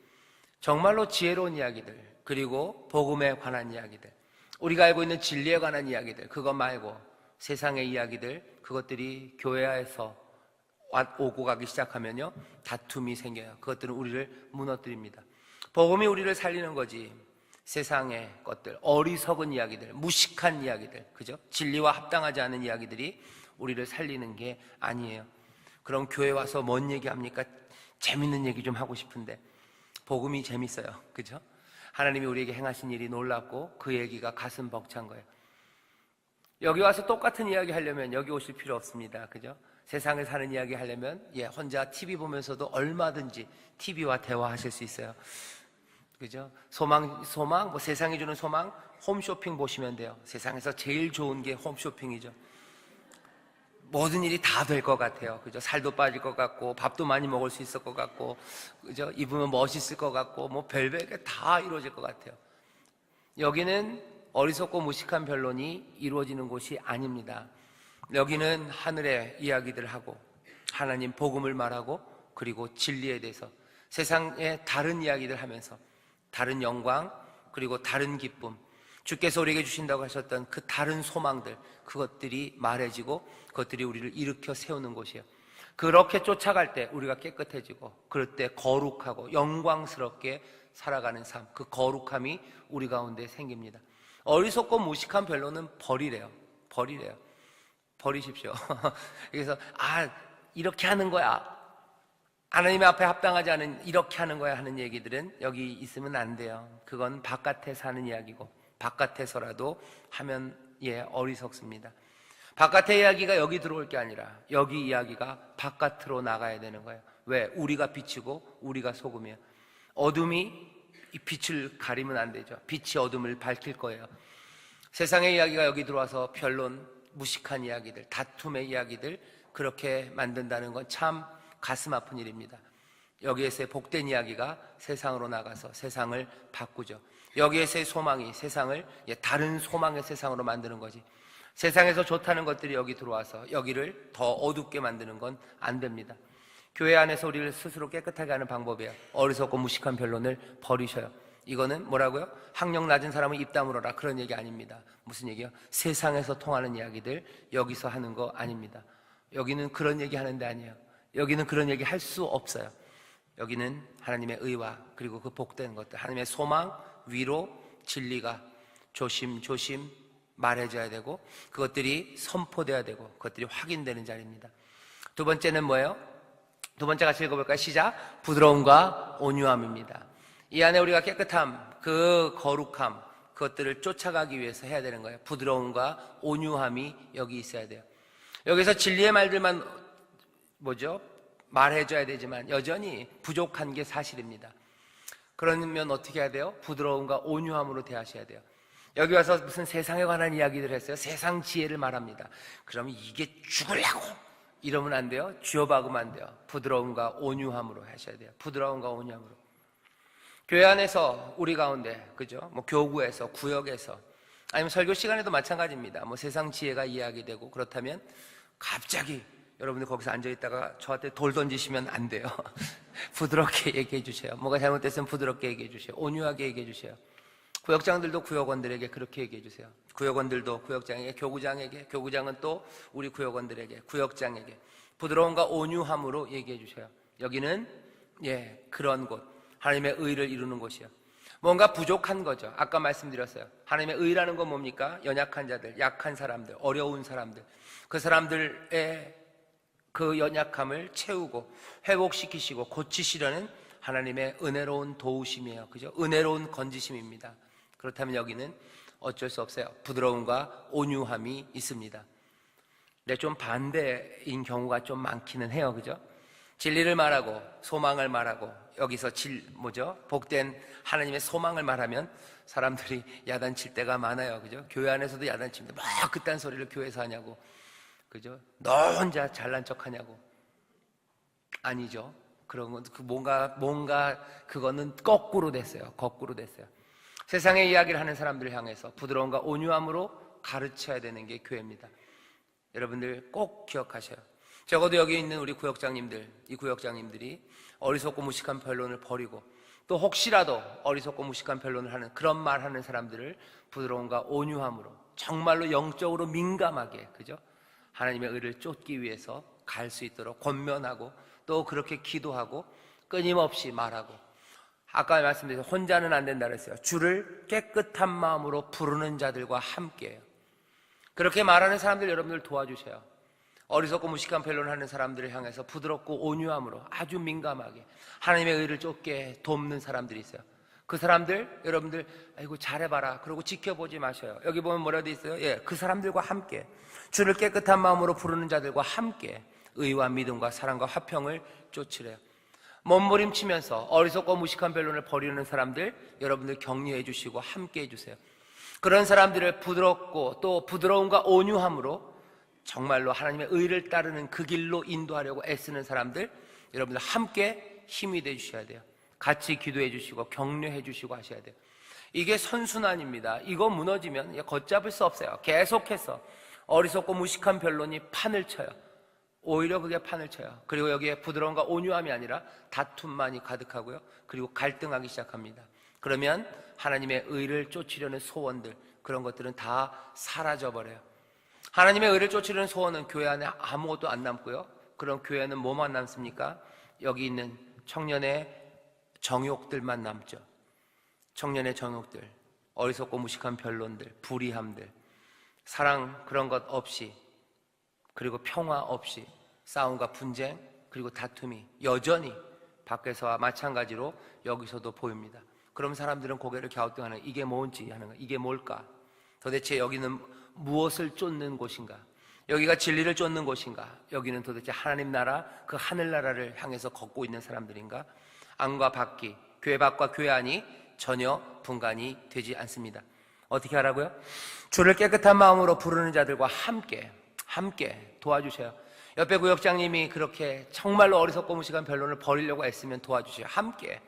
정말로 지혜로운 이야기들, 그리고 복음에 관한 이야기들, 우리가 알고 있는 진리에 관한 이야기들, 그것 말고 세상의 이야기들, 그것들이 교회에서 오고 가기 시작하면요, 다툼이 생겨요. 그것들은 우리를 무너뜨립니다. 복음이 우리를 살리는 거지, 세상의 것들, 어리석은 이야기들, 무식한 이야기들, 그죠? 진리와 합당하지 않은 이야기들이 우리를 살리는 게 아니에요. 그럼 교회 와서 뭔 얘기합니까? 재밌는 얘기 좀 하고 싶은데, 복음이 재밌어요. 그죠? 하나님이 우리에게 행하신 일이 놀랍고 그 얘기가 가슴 벅찬 거예요. 여기 와서 똑같은 이야기 하려면 여기 오실 필요 없습니다. 그죠? 세상에 사는 이야기 하려면 혼자 TV 보면서도 얼마든지 TV와 대화하실 수 있어요. 그죠? 소망, 세상이 주는 소망, 홈쇼핑 보시면 돼요. 세상에서 제일 좋은 게 홈쇼핑이죠. 모든 일이 다 될 것 같아요. 그죠? 살도 빠질 것 같고, 밥도 많이 먹을 수 있을 것 같고, 그죠? 입으면 멋있을 것 같고, 별별 게 다 이루어질 것 같아요. 여기는 어리석고 무식한 변론이 이루어지는 곳이 아닙니다. 여기는 하늘의 이야기들 하고, 하나님 복음을 말하고, 그리고 진리에 대해서 세상의 다른 이야기들 하면서 다른 영광, 그리고 다른 기쁨, 주께서 우리에게 주신다고 하셨던 그 다른 소망들, 그것들이 말해지고 그것들이 우리를 일으켜 세우는 곳이에요. 그렇게 쫓아갈 때 우리가 깨끗해지고, 그럴 때 거룩하고 영광스럽게 살아가는 삶, 그 거룩함이 우리 가운데 생깁니다. 어리석고 무식한 변론은 버리래요. 버리십시오. 그래서 이렇게 하는 거야, 하나님 앞에 합당하지 않은 이렇게 하는 거야 하는 얘기들은 여기 있으면 안 돼요. 그건 바깥에서 하는 이야기고, 바깥에서라도 하면 어리석습니다. 바깥의 이야기가 여기 들어올 게 아니라 여기 이야기가 바깥으로 나가야 되는 거예요. 왜? 우리가 빛이고 우리가 소금이에요. 어둠이 이 빛을 가리면 안 되죠. 빛이 어둠을 밝힐 거예요. 세상의 이야기가 여기 들어와서 변론, 무식한 이야기들, 다툼의 이야기들, 그렇게 만든다는 건 참 가슴 아픈 일입니다. 여기에서의 복된 이야기가 세상으로 나가서 세상을 바꾸죠. 여기에서의 소망이 세상을 다른 소망의 세상으로 만드는 거지, 세상에서 좋다는 것들이 여기 들어와서 여기를 더 어둡게 만드는 건 안 됩니다. 교회 안에서 우리를 스스로 깨끗하게 하는 방법이에요. 어리석고 무식한 변론을 버리셔요. 이거는 뭐라고요? 학력 낮은 사람은 입 다물어라, 그런 얘기 아닙니다. 무슨 얘기요? 세상에서 통하는 이야기들 여기서 하는 거 아닙니다. 여기는 그런 얘기 하는 데 아니에요. 여기는 그런 얘기 할 수 없어요. 여기는 하나님의 의와 그리고 그 복된 것들, 하나님의 소망, 위로, 진리가 조심조심 말해줘야 되고, 그것들이 선포돼야 되고, 그것들이 확인되는 자리입니다. 두 번째는 뭐예요? 두 번째 같이 읽어볼까요? 시작. 부드러움과 온유함입니다. 이 안에 우리가 깨끗함, 그 거룩함, 그것들을 쫓아가기 위해서 해야 되는 거예요. 부드러움과 온유함이 여기 있어야 돼요. 여기서 진리의 말들만 말해줘야 되지만 여전히 부족한 게 사실입니다. 그러면 어떻게 해야 돼요? 부드러움과 온유함으로 대하셔야 돼요. 여기 와서 무슨 세상에 관한 이야기를 했어요. 세상 지혜를 말합니다. 그러면 이게 죽으려고 이러면 안 돼요. 쥐어박으면 안 돼요. 부드러움과 온유함으로 하셔야 돼요. 부드러움과 온유함으로. 교회 안에서 우리 가운데, 그죠? 교구에서, 구역에서, 아니면 설교 시간에도 마찬가지입니다. 세상 지혜가 이야기되고 그렇다면 갑자기 여러분들 거기서 앉아있다가 저한테 돌 던지시면 안 돼요. 부드럽게 얘기해 주세요. 뭐가 잘못됐으면 부드럽게 얘기해 주세요. 온유하게 얘기해 주세요. 구역장들도 구역원들에게 그렇게 얘기해 주세요. 구역원들도 구역장에게, 교구장에게, 교구장은 또 우리 구역원들에게, 구역장에게 부드러움과 온유함으로 얘기해 주세요. 여기는 그런 곳, 하나님의 의를 이루는 곳이요. 뭔가 부족한 거죠. 아까 말씀드렸어요. 하나님의 의라는 건 뭡니까? 연약한 자들, 약한 사람들, 어려운 사람들, 그 사람들의 그 연약함을 채우고 회복시키시고 고치시려는 하나님의 은혜로운 도우심이에요. 그죠? 은혜로운 건지심입니다. 그렇다면 여기는 어쩔 수 없어요. 부드러움과 온유함이 있습니다. 근데 좀 반대인 경우가 좀 많기는 해요. 그죠? 진리를 말하고 소망을 말하고 여기서 복된 하나님의 소망을 말하면 사람들이 야단칠 때가 많아요. 그죠? 교회 안에서도 야단칩니다. 막 그딴 소리를 교회에서 하냐고. 그죠? 너 혼자 잘난 척 하냐고. 아니죠. 그런 건 뭔가 그거는 거꾸로 됐어요. 거꾸로 됐어요. 세상의 이야기를 하는 사람들을 향해서 부드러움과 온유함으로 가르쳐야 되는 게 교회입니다. 여러분들 꼭 기억하셔요. 적어도 여기 있는 우리 구역장님들, 이 구역장님들이 어리석고 무식한 변론을 버리고 또 혹시라도 어리석고 무식한 변론을 하는 그런 말 하는 사람들을 부드러움과 온유함으로 정말로 영적으로 민감하게, 그죠? 하나님의 의를 쫓기 위해서 갈 수 있도록 권면하고 또 그렇게 기도하고 끊임없이 말하고, 아까 말씀드린 혼자는 안 된다 그랬어요. 주를 깨끗한 마음으로 부르는 자들과 함께해요. 그렇게 말하는 사람들 여러분들 도와주세요. 어리석고 무식한 변론을 하는 사람들을 향해서 부드럽고 온유함으로 아주 민감하게 하나님의 의를 쫓게 돕는 사람들이 있어요. 그 사람들 여러분들 아이고 잘해봐라 그러고 지켜보지 마셔요. 여기 보면 뭐라도 있어요. 그 사람들과 함께 주를 깨끗한 마음으로 부르는 자들과 함께 의와 믿음과 사랑과 화평을 쫓으래요. 몸부림치면서 어리석고 무식한 변론을 벌이는 사람들 여러분들 격려해 주시고 함께 해주세요. 그런 사람들을 부드럽고 또 부드러움과 온유함으로 정말로 하나님의 의를 따르는 그 길로 인도하려고 애쓰는 사람들 여러분들 함께 힘이 돼 주셔야 돼요. 같이 기도해 주시고 격려해 주시고 하셔야 돼요. 이게 선순환입니다. 이거 무너지면 걷잡을 수 없어요. 계속해서 어리석고 무식한 변론이 판을 쳐요. 오히려 그게 판을 쳐요. 그리고 여기에 부드러움과 온유함이 아니라 다툼만이 가득하고요. 그리고 갈등하기 시작합니다. 그러면 하나님의 의를 쫓으려는 소원들, 그런 것들은 다 사라져버려요. 하나님의 의를 쫓으려는 소원은 교회 안에 아무것도 안 남고요. 그럼 교회는 뭐만 남습니까? 여기 있는 청년의 정욕들만 남죠. 청년의 정욕들, 어리석고 무식한 변론들, 불의함들, 사랑 그런 것 없이, 그리고 평화 없이 싸움과 분쟁 그리고 다툼이 여전히 밖에서와 마찬가지로 여기서도 보입니다. 그럼 사람들은 고개를 갸우뚱하는, 이게 뭔지 하는 거, 이게 뭘까? 도대체 여기는 무엇을 쫓는 곳인가? 여기가 진리를 쫓는 곳인가? 여기는 도대체 하나님 나라, 그 하늘나라를 향해서 걷고 있는 사람들인가? 안과 밖이, 교회 밖과 교회 안이 전혀 분간이 되지 않습니다. 어떻게 하라고요? 주를 깨끗한 마음으로 부르는 자들과 함께 도와주세요. 옆에 구역장님이 그렇게 정말로 어리석고 무식한 변론을 벌이려고 애쓰면 도와주세요. 함께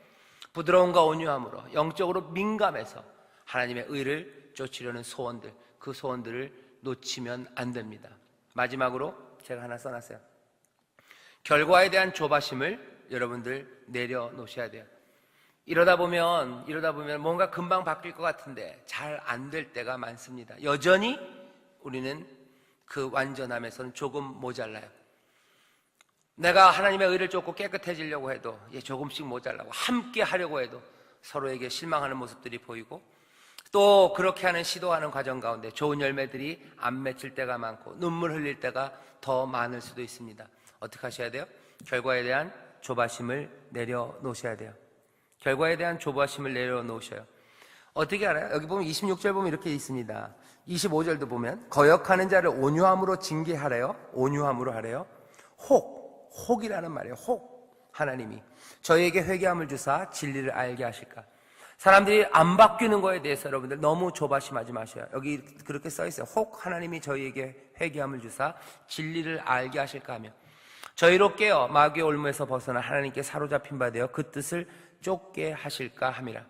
부드러움과 온유함으로 영적으로 민감해서 하나님의 의를 쫓으려는 소원들, 그 소원들을 놓치면 안 됩니다. 마지막으로 제가 하나 써놨어요. 결과에 대한 조바심을 여러분들 내려놓으셔야 돼요. 이러다 보면 뭔가 금방 바뀔 것 같은데 잘 안 될 때가 많습니다. 여전히 우리는 그 완전함에서는 조금 모자라요. 내가 하나님의 의를 쫓고 깨끗해지려고 해도 조금씩 모자라고, 함께 하려고 해도 서로에게 실망하는 모습들이 보이고, 또 그렇게 하는 시도하는 과정 가운데 좋은 열매들이 안 맺힐 때가 많고 눈물 흘릴 때가 더 많을 수도 있습니다. 어떻게 하셔야 돼요? 결과에 대한 조바심을 내려놓으셔야 돼요. 결과에 대한 조바심을 내려놓으셔요. 어떻게 알아요? 여기 보면 26절 보면 이렇게 있습니다. 25절도 보면 거역하는 자를 온유함으로 징계하래요. 온유함으로 하래요. 혹이라는 말이에요. 하나님이 저희에게 회개함을 주사 진리를 알게 하실까. 사람들이 안 바뀌는 거에 대해서 여러분들 너무 조바심하지 마셔요. 여기 그렇게 써 있어요. 하나님이 저희에게 회개함을 주사 진리를 알게 하실까 하며 저희로 깨어 마귀의 올무에서 벗어나 하나님께 사로잡힌 바 되어 그 뜻을 쫓게 하실까 함이라.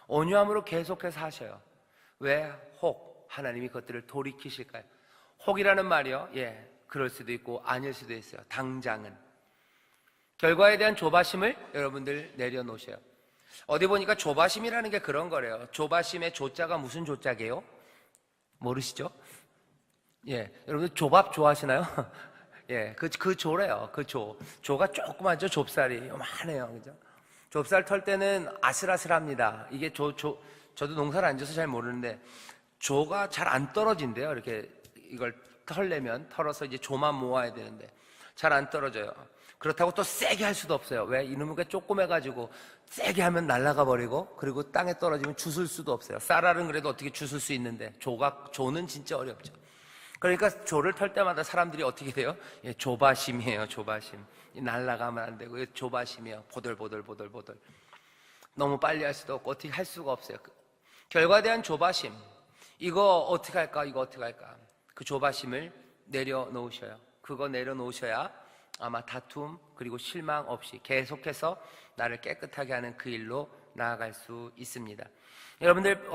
온유함으로 계속해서 하셔요. 왜? 하나님이 그것들을 돌이키실까요? 혹이라는 말이요, 그럴 수도 있고 아닐 수도 있어요. 당장은 결과에 대한 조바심을 여러분들 내려놓으셔요. 어디 보니까 조바심이라는 게 그런 거래요. 조바심의 조자가 무슨 조자게요? 모르시죠? 여러분들 조밥 좋아하시나요? 그 조래요. 조가 조그마죠. 좁쌀이 요만해요. 그죠? 좁쌀 털 때는 아슬아슬합니다. 이게 저도 농사를 안 져서 잘 모르는데 조가 잘 안 떨어진대요. 이렇게 이걸 털어서 이제 조만 모아야 되는데 잘 안 떨어져요. 그렇다고 또 세게 할 수도 없어요. 왜? 이놈의 게 조그매가지고 세게 하면 날아가 버리고, 그리고 땅에 떨어지면 주술 수도 없어요. 쌀알은 그래도 어떻게 주술 수 있는데 조는 진짜 어렵죠. 그러니까 조를 털 때마다 사람들이 어떻게 돼요? 조바심이에요. 조바심. 날아가면 안 되고 조바심이에요. 보들보들. 너무 빨리 할 수도 없고 어떻게 할 수가 없어요. 결과에 대한 조바심. 이거 어떻게 할까? 그 조바심을 내려놓으셔요. 그거 내려놓으셔야 아마 다툼 그리고 실망 없이 계속해서 나를 깨끗하게 하는 그 일로 나아갈 수 있습니다. 여러분들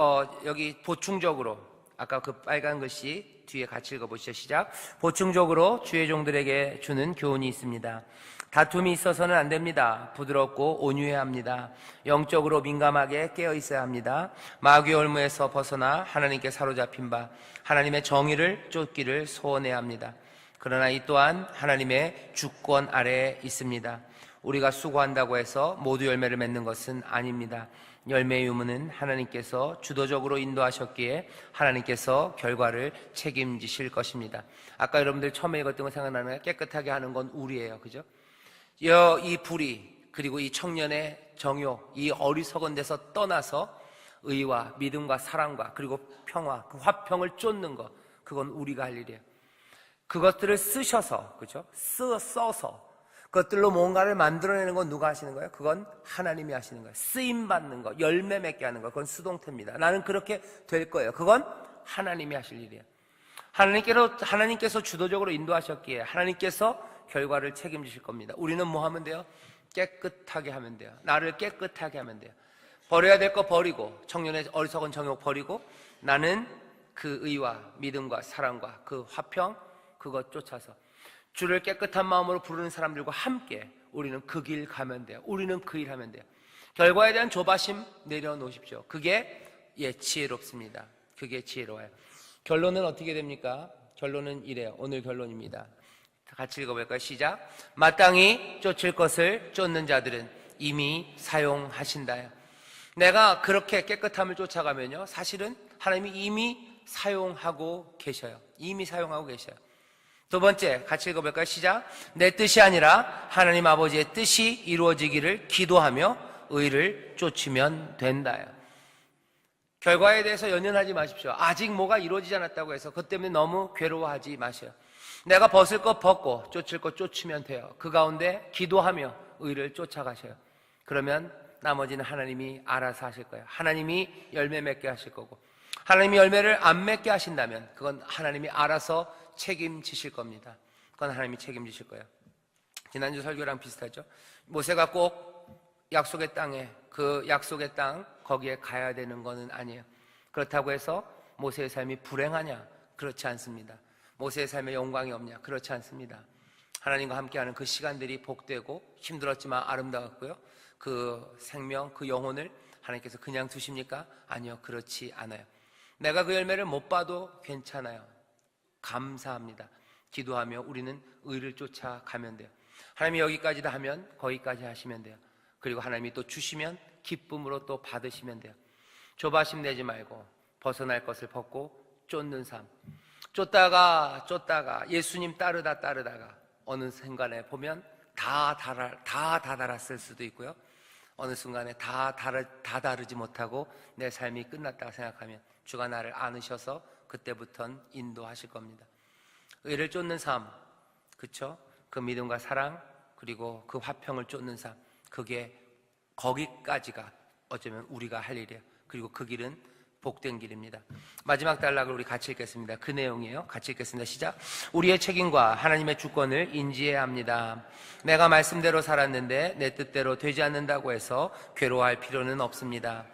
여기 보충적으로 아까 그 빨간 글씨 뒤에 같이 읽어보시죠. 시작. 보충적으로 주의 종들에게 주는 교훈이 있습니다. 다툼이 있어서는 안 됩니다. 부드럽고 온유해야 합니다. 영적으로 민감하게 깨어 있어야 합니다. 마귀의 올무에서 벗어나 하나님께 사로잡힌 바 하나님의 정의를 쫓기를 소원해야 합니다. 그러나 이 또한 하나님의 주권 아래에 있습니다. 우리가 수고한다고 해서 모두 열매를 맺는 것은 아닙니다. 열매의 유무는 하나님께서 주도적으로 인도하셨기에 하나님께서 결과를 책임지실 것입니다. 아까 여러분들 처음에 읽었던 거 생각나는 거예요? 깨끗하게 하는 건 우리예요. 그죠? 이 불의 그리고 이 청년의 정욕, 이 어리석은 데서 떠나서 의와 믿음과 사랑과 그리고 평화, 그 화평을 쫓는 것, 그건 우리가 할 일이에요. 그것들을 쓰셔서, 그죠? 써서 그것들로 뭔가를 만들어내는 건 누가 하시는 거예요? 그건 하나님이 하시는 거예요. 쓰임받는 거, 열매 맺게 하는 거, 그건 수동태입니다. 나는 그렇게 될 거예요. 그건 하나님이 하실 일이에요. 하나님께서 주도적으로 인도하셨기에 하나님께서 결과를 책임지실 겁니다. 우리는 뭐 하면 돼요? 깨끗하게 하면 돼요. 나를 깨끗하게 하면 돼요. 버려야 될 거 버리고, 청년의 어리석은 정욕 버리고, 나는 그 의와 믿음과 사랑과 그 화평, 그것 쫓아서 주를 깨끗한 마음으로 부르는 사람들과 함께 우리는 그 길 가면 돼요. 우리는 그 일 하면 돼요. 결과에 대한 조바심 내려놓으십시오. 그게 지혜롭습니다. 그게 지혜로워요. 결론은 어떻게 됩니까? 결론은 이래요. 오늘 결론입니다. 같이 읽어볼까요? 시작. 마땅히 쫓을 것을 쫓는 자들은 이미 사용하신다요. 내가 그렇게 깨끗함을 쫓아가면요, 사실은 하나님이 이미 사용하고 계셔요. 이미 사용하고 계셔요. 두 번째, 같이 읽어볼까요? 시작. 내 뜻이 아니라 하나님 아버지의 뜻이 이루어지기를 기도하며 의를 쫓으면 된다요. 결과에 대해서 연연하지 마십시오. 아직 뭐가 이루어지지 않았다고 해서 그것 때문에 너무 괴로워하지 마세요. 내가 벗을 것 벗고 쫓을 것 쫓으면 돼요. 그 가운데 기도하며 의를 쫓아가셔요. 그러면 나머지는 하나님이 알아서 하실 거예요. 하나님이 열매 맺게 하실 거고, 하나님이 열매를 안 맺게 하신다면 그건 하나님이 알아서 책임지실 겁니다. 그건 하나님이 책임지실 거예요. 지난주 설교랑 비슷하죠. 모세가 꼭 약속의 땅에, 그 약속의 땅 거기에 가야 되는 거는 아니에요. 그렇다고 해서 모세의 삶이 불행하냐? 그렇지 않습니다. 모세의 삶에 영광이 없냐? 그렇지 않습니다. 하나님과 함께하는 그 시간들이 복되고 힘들었지만 아름다웠고요. 그 생명, 그 영혼을 하나님께서 그냥 두십니까? 아니요, 그렇지 않아요. 내가 그 열매를 못 봐도 괜찮아요. 감사합니다. 기도하며 우리는 의를 쫓아가면 돼요. 하나님이 여기까지다 하면 거기까지 하시면 돼요. 그리고 하나님이 또 주시면 기쁨으로 또 받으시면 돼요. 조바심 내지 말고 벗어날 것을 벗고 쫓는 삶. 쫓다가 예수님 따르다가 어느 순간에 보면 다 달았을 수도 있고요. 어느 순간에 다 다르지 못하고 내 삶이 끝났다고 생각하면 주가 나를 안으셔서 그때부터는 인도하실 겁니다. 의를 쫓는 삶, 그쵸? 그 믿음과 사랑, 그리고 그 화평을 쫓는 삶, 그게 거기까지가 어쩌면 우리가 할 일이에요. 그리고 그 길은 복된 길입니다. 마지막 단락을 우리 같이 읽겠습니다. 그 내용이에요. 같이 읽겠습니다. 시작. 우리의 책임과 하나님의 주권을 인지해야 합니다. 내가 말씀대로 살았는데 내 뜻대로 되지 않는다고 해서 괴로워할 필요는 없습니다.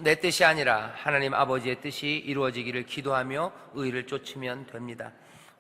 내 뜻이 아니라 하나님 아버지의 뜻이 이루어지기를 기도하며 의를 쫓으면 됩니다.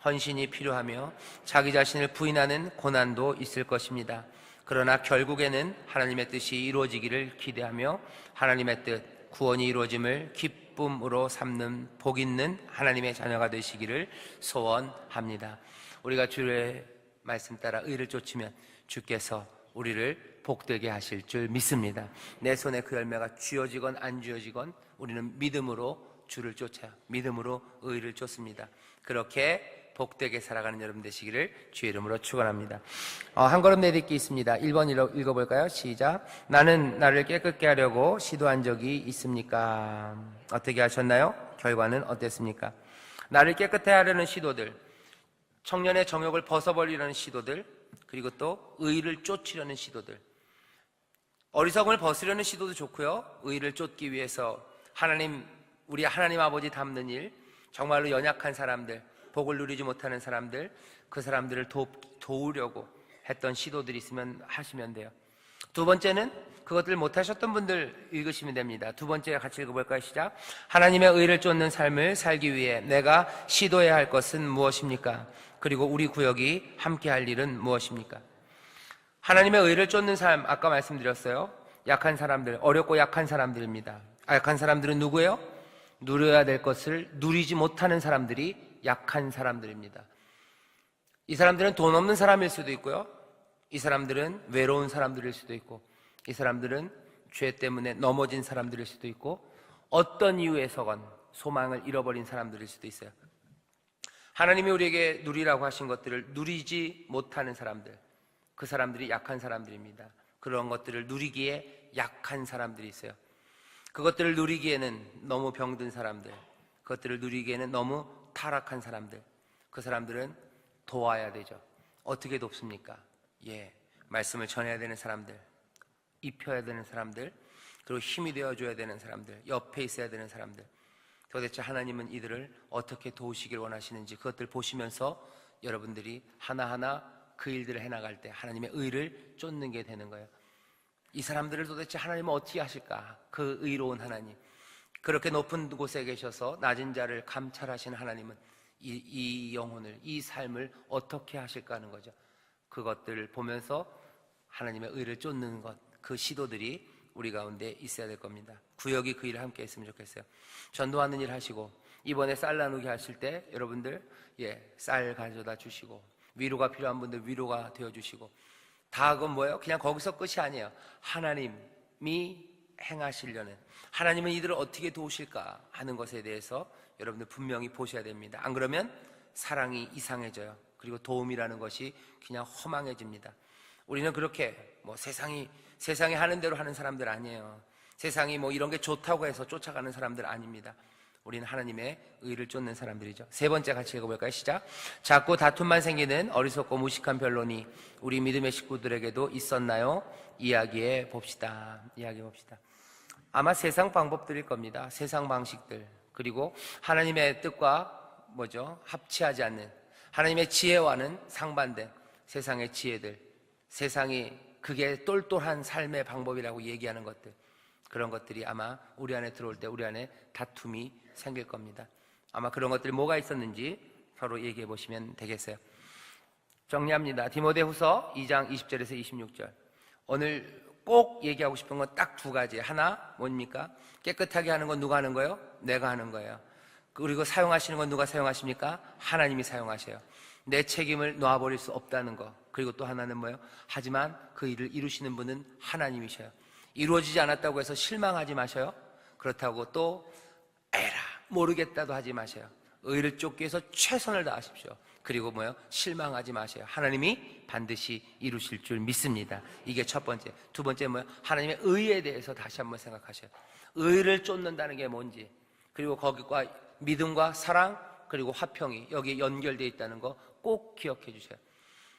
헌신이 필요하며 자기 자신을 부인하는 고난도 있을 것입니다. 그러나 결국에는 하나님의 뜻이 이루어지기를 기대하며 하나님의 뜻, 구원이 이루어짐을 기쁨으로 삼는 복 있는 하나님의 자녀가 되시기를 소원합니다. 우리가 주의 말씀 따라 의를 쫓으면 주께서 우리를 복되게 하실 줄 믿습니다. 내 손에 그 열매가 쥐어지건 안 쥐어지건 우리는 믿음으로 주를 쫓아요. 믿음으로 의를 쫓습니다. 그렇게 복되게 살아가는 여러분 되시기를 주의 이름으로 축원합니다. 한 걸음 내딛기 있습니다. 1번 읽어볼까요? 시작. 나는 나를 깨끗게 하려고 시도한 적이 있습니까? 어떻게 하셨나요? 결과는 어땠습니까? 나를 깨끗해 하려는 시도들, 청년의 정욕을 벗어버리려는 시도들, 그리고 또 의를 쫓으려는 시도들. 어리석음을 벗으려는 시도도 좋고요. 의를 쫓기 위해서 우리 하나님 아버지 닮는 일, 정말로 연약한 사람들, 복을 누리지 못하는 사람들, 그 사람들을 도우려고 했던 시도들이 있으면 하시면 돼요. 두 번째는 그것들 못하셨던 분들 읽으시면 됩니다. 두 번째 같이 읽어볼까요? 시작. 하나님의 의를 쫓는 삶을 살기 위해 내가 시도해야 할 것은 무엇입니까? 그리고 우리 구역이 함께 할 일은 무엇입니까? 하나님의 의를 쫓는 삶, 아까 말씀드렸어요. 약한 사람들, 어렵고 약한 사람들입니다. 약한 사람들은 누구예요? 누려야 될 것을 누리지 못하는 사람들이 약한 사람들입니다. 이 사람들은 돈 없는 사람일 수도 있고요. 이 사람들은 외로운 사람들일 수도 있고, 이 사람들은 죄 때문에 넘어진 사람들일 수도 있고, 어떤 이유에서건 소망을 잃어버린 사람들일 수도 있어요. 하나님이 우리에게 누리라고 하신 것들을 누리지 못하는 사람들, 그 사람들이 약한 사람들입니다. 그런 것들을 누리기에 약한 사람들이 있어요. 그것들을 누리기에는 너무 병든 사람들, 그것들을 누리기에는 너무 타락한 사람들, 그 사람들은 도와야 되죠. 어떻게 돕습니까? 말씀을 전해야 되는 사람들, 입혀야 되는 사람들, 그리고 힘이 되어줘야 되는 사람들, 옆에 있어야 되는 사람들. 도대체 하나님은 이들을 어떻게 도우시길 원하시는지 그것들 보시면서 여러분들이 하나하나 그 일들을 해나갈 때 하나님의 의를 쫓는 게 되는 거예요. 이 사람들을 도대체 하나님은 어떻게 하실까? 그 의로운 하나님, 그렇게 높은 곳에 계셔서 낮은 자를 감찰하시는 하나님은 이 영혼을, 이 삶을 어떻게 하실까 하는 거죠. 그것들을 보면서 하나님의 의를 쫓는 것, 그 시도들이 우리 가운데 있어야 될 겁니다. 구역이 그 일을 함께 했으면 좋겠어요. 전도하는 일 하시고, 이번에 쌀 나누기 하실 때 여러분들 쌀 가져다 주시고, 위로가 필요한 분들 위로가 되어주시고, 다 그건 뭐예요? 그냥 거기서 끝이 아니에요. 하나님이 행하시려는, 하나님은 이들을 어떻게 도우실까 하는 것에 대해서 여러분들 분명히 보셔야 됩니다. 안 그러면 사랑이 이상해져요. 그리고 도움이라는 것이 그냥 허망해집니다. 우리는 그렇게 세상이 하는 대로 하는 사람들 아니에요. 세상이 이런 게 좋다고 해서 쫓아가는 사람들 아닙니다. 우리는 하나님의 의를 쫓는 사람들이죠. 세 번째 같이 읽어볼까요? 시작. 자꾸 다툼만 생기는 어리석고 무식한 변론이 우리 믿음의 식구들에게도 있었나요? 이야기해 봅시다. 아마 세상 방법들일 겁니다. 세상 방식들, 그리고 하나님의 뜻과 합치하지 않는, 하나님의 지혜와는 상반된 세상의 지혜들, 세상이 그게 똘똘한 삶의 방법이라고 얘기하는 것들, 그런 것들이 아마 우리 안에 들어올 때 우리 안에 다툼이 생길 겁니다. 아마 그런 것들이 뭐가 있었는지 서로 얘기해 보시면 되겠어요. 정리합니다. 디모데후서 2장 20절에서 26절. 오늘 꼭 얘기하고 싶은 건 딱 두 가지. 하나 뭡니까? 깨끗하게 하는 건 누가 하는 거예요? 내가 하는 거예요. 그리고 사용하시는 건 누가 사용하십니까? 하나님이 사용하셔요. 내 책임을 놓아버릴 수 없다는 거. 그리고 또 하나는 뭐예요? 하지만 그 일을 이루시는 분은 하나님이셔요. 이루어지지 않았다고 해서 실망하지 마셔요. 그렇다고 또 에라 모르겠다도 하지 마세요. 의를 쫓기 위해서 최선을 다하십시오. 그리고 뭐예요? 실망하지 마세요. 하나님이 반드시 이루실 줄 믿습니다. 이게 첫 번째. 두 번째 뭐예요? 하나님의 의에 대해서 다시 한번 생각하셔요. 의를 쫓는다는 게 뭔지, 그리고 거기과 믿음과 사랑 그리고 화평이 여기에 연결되어 있다는 거 꼭 기억해 주세요.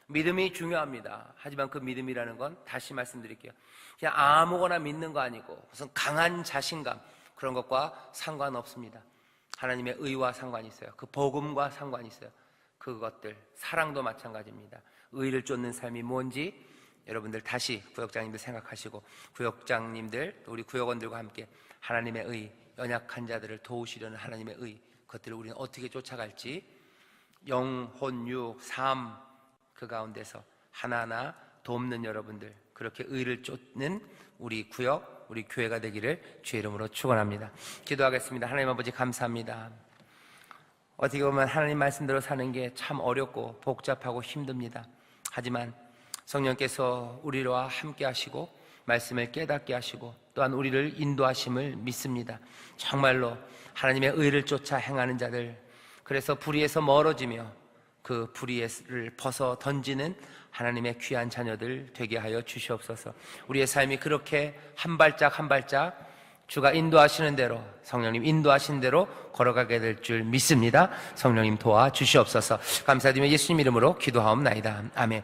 믿음이 중요합니다. 하지만 그 믿음이라는 건 다시 말씀드릴게요. 그냥 아무거나 믿는 거 아니고 무슨 강한 자신감 그런 것과 상관없습니다. 하나님의 의와 상관이 있어요. 그 복음과 상관이 있어요. 그것들, 사랑도 마찬가지입니다. 의를 쫓는 삶이 뭔지 여러분들 다시 구역장님들 생각하시고, 구역장님들, 우리 구역원들과 함께 하나님의 의, 연약한 자들을 도우시려는 하나님의 의, 그것들을 우리는 어떻게 쫓아갈지 영혼, 육, 삶 그 가운데서 하나하나 돕는 여러분들, 그렇게 의를 쫓는 우리 구역, 우리 교회가 되기를 주의 이름으로 축원합니다. 기도하겠습니다. 하나님 아버지 감사합니다. 어떻게 보면 하나님 말씀대로 사는 게 참 어렵고 복잡하고 힘듭니다. 하지만 성령께서 우리와 함께 하시고 말씀을 깨닫게 하시고 또한 우리를 인도하심을 믿습니다. 정말로 하나님의 의를 쫓아 행하는 자들, 그래서 불의에서 멀어지며 그 불의를 벗어 던지는 하나님의 귀한 자녀들 되게 하여 주시옵소서. 우리의 삶이 그렇게 한 발짝 한 발짝 주가 인도하시는 대로, 성령님 인도하시는 대로 걸어가게 될 줄 믿습니다. 성령님 도와주시옵소서. 감사드리며 예수님 이름으로 기도하옵나이다. 아멘.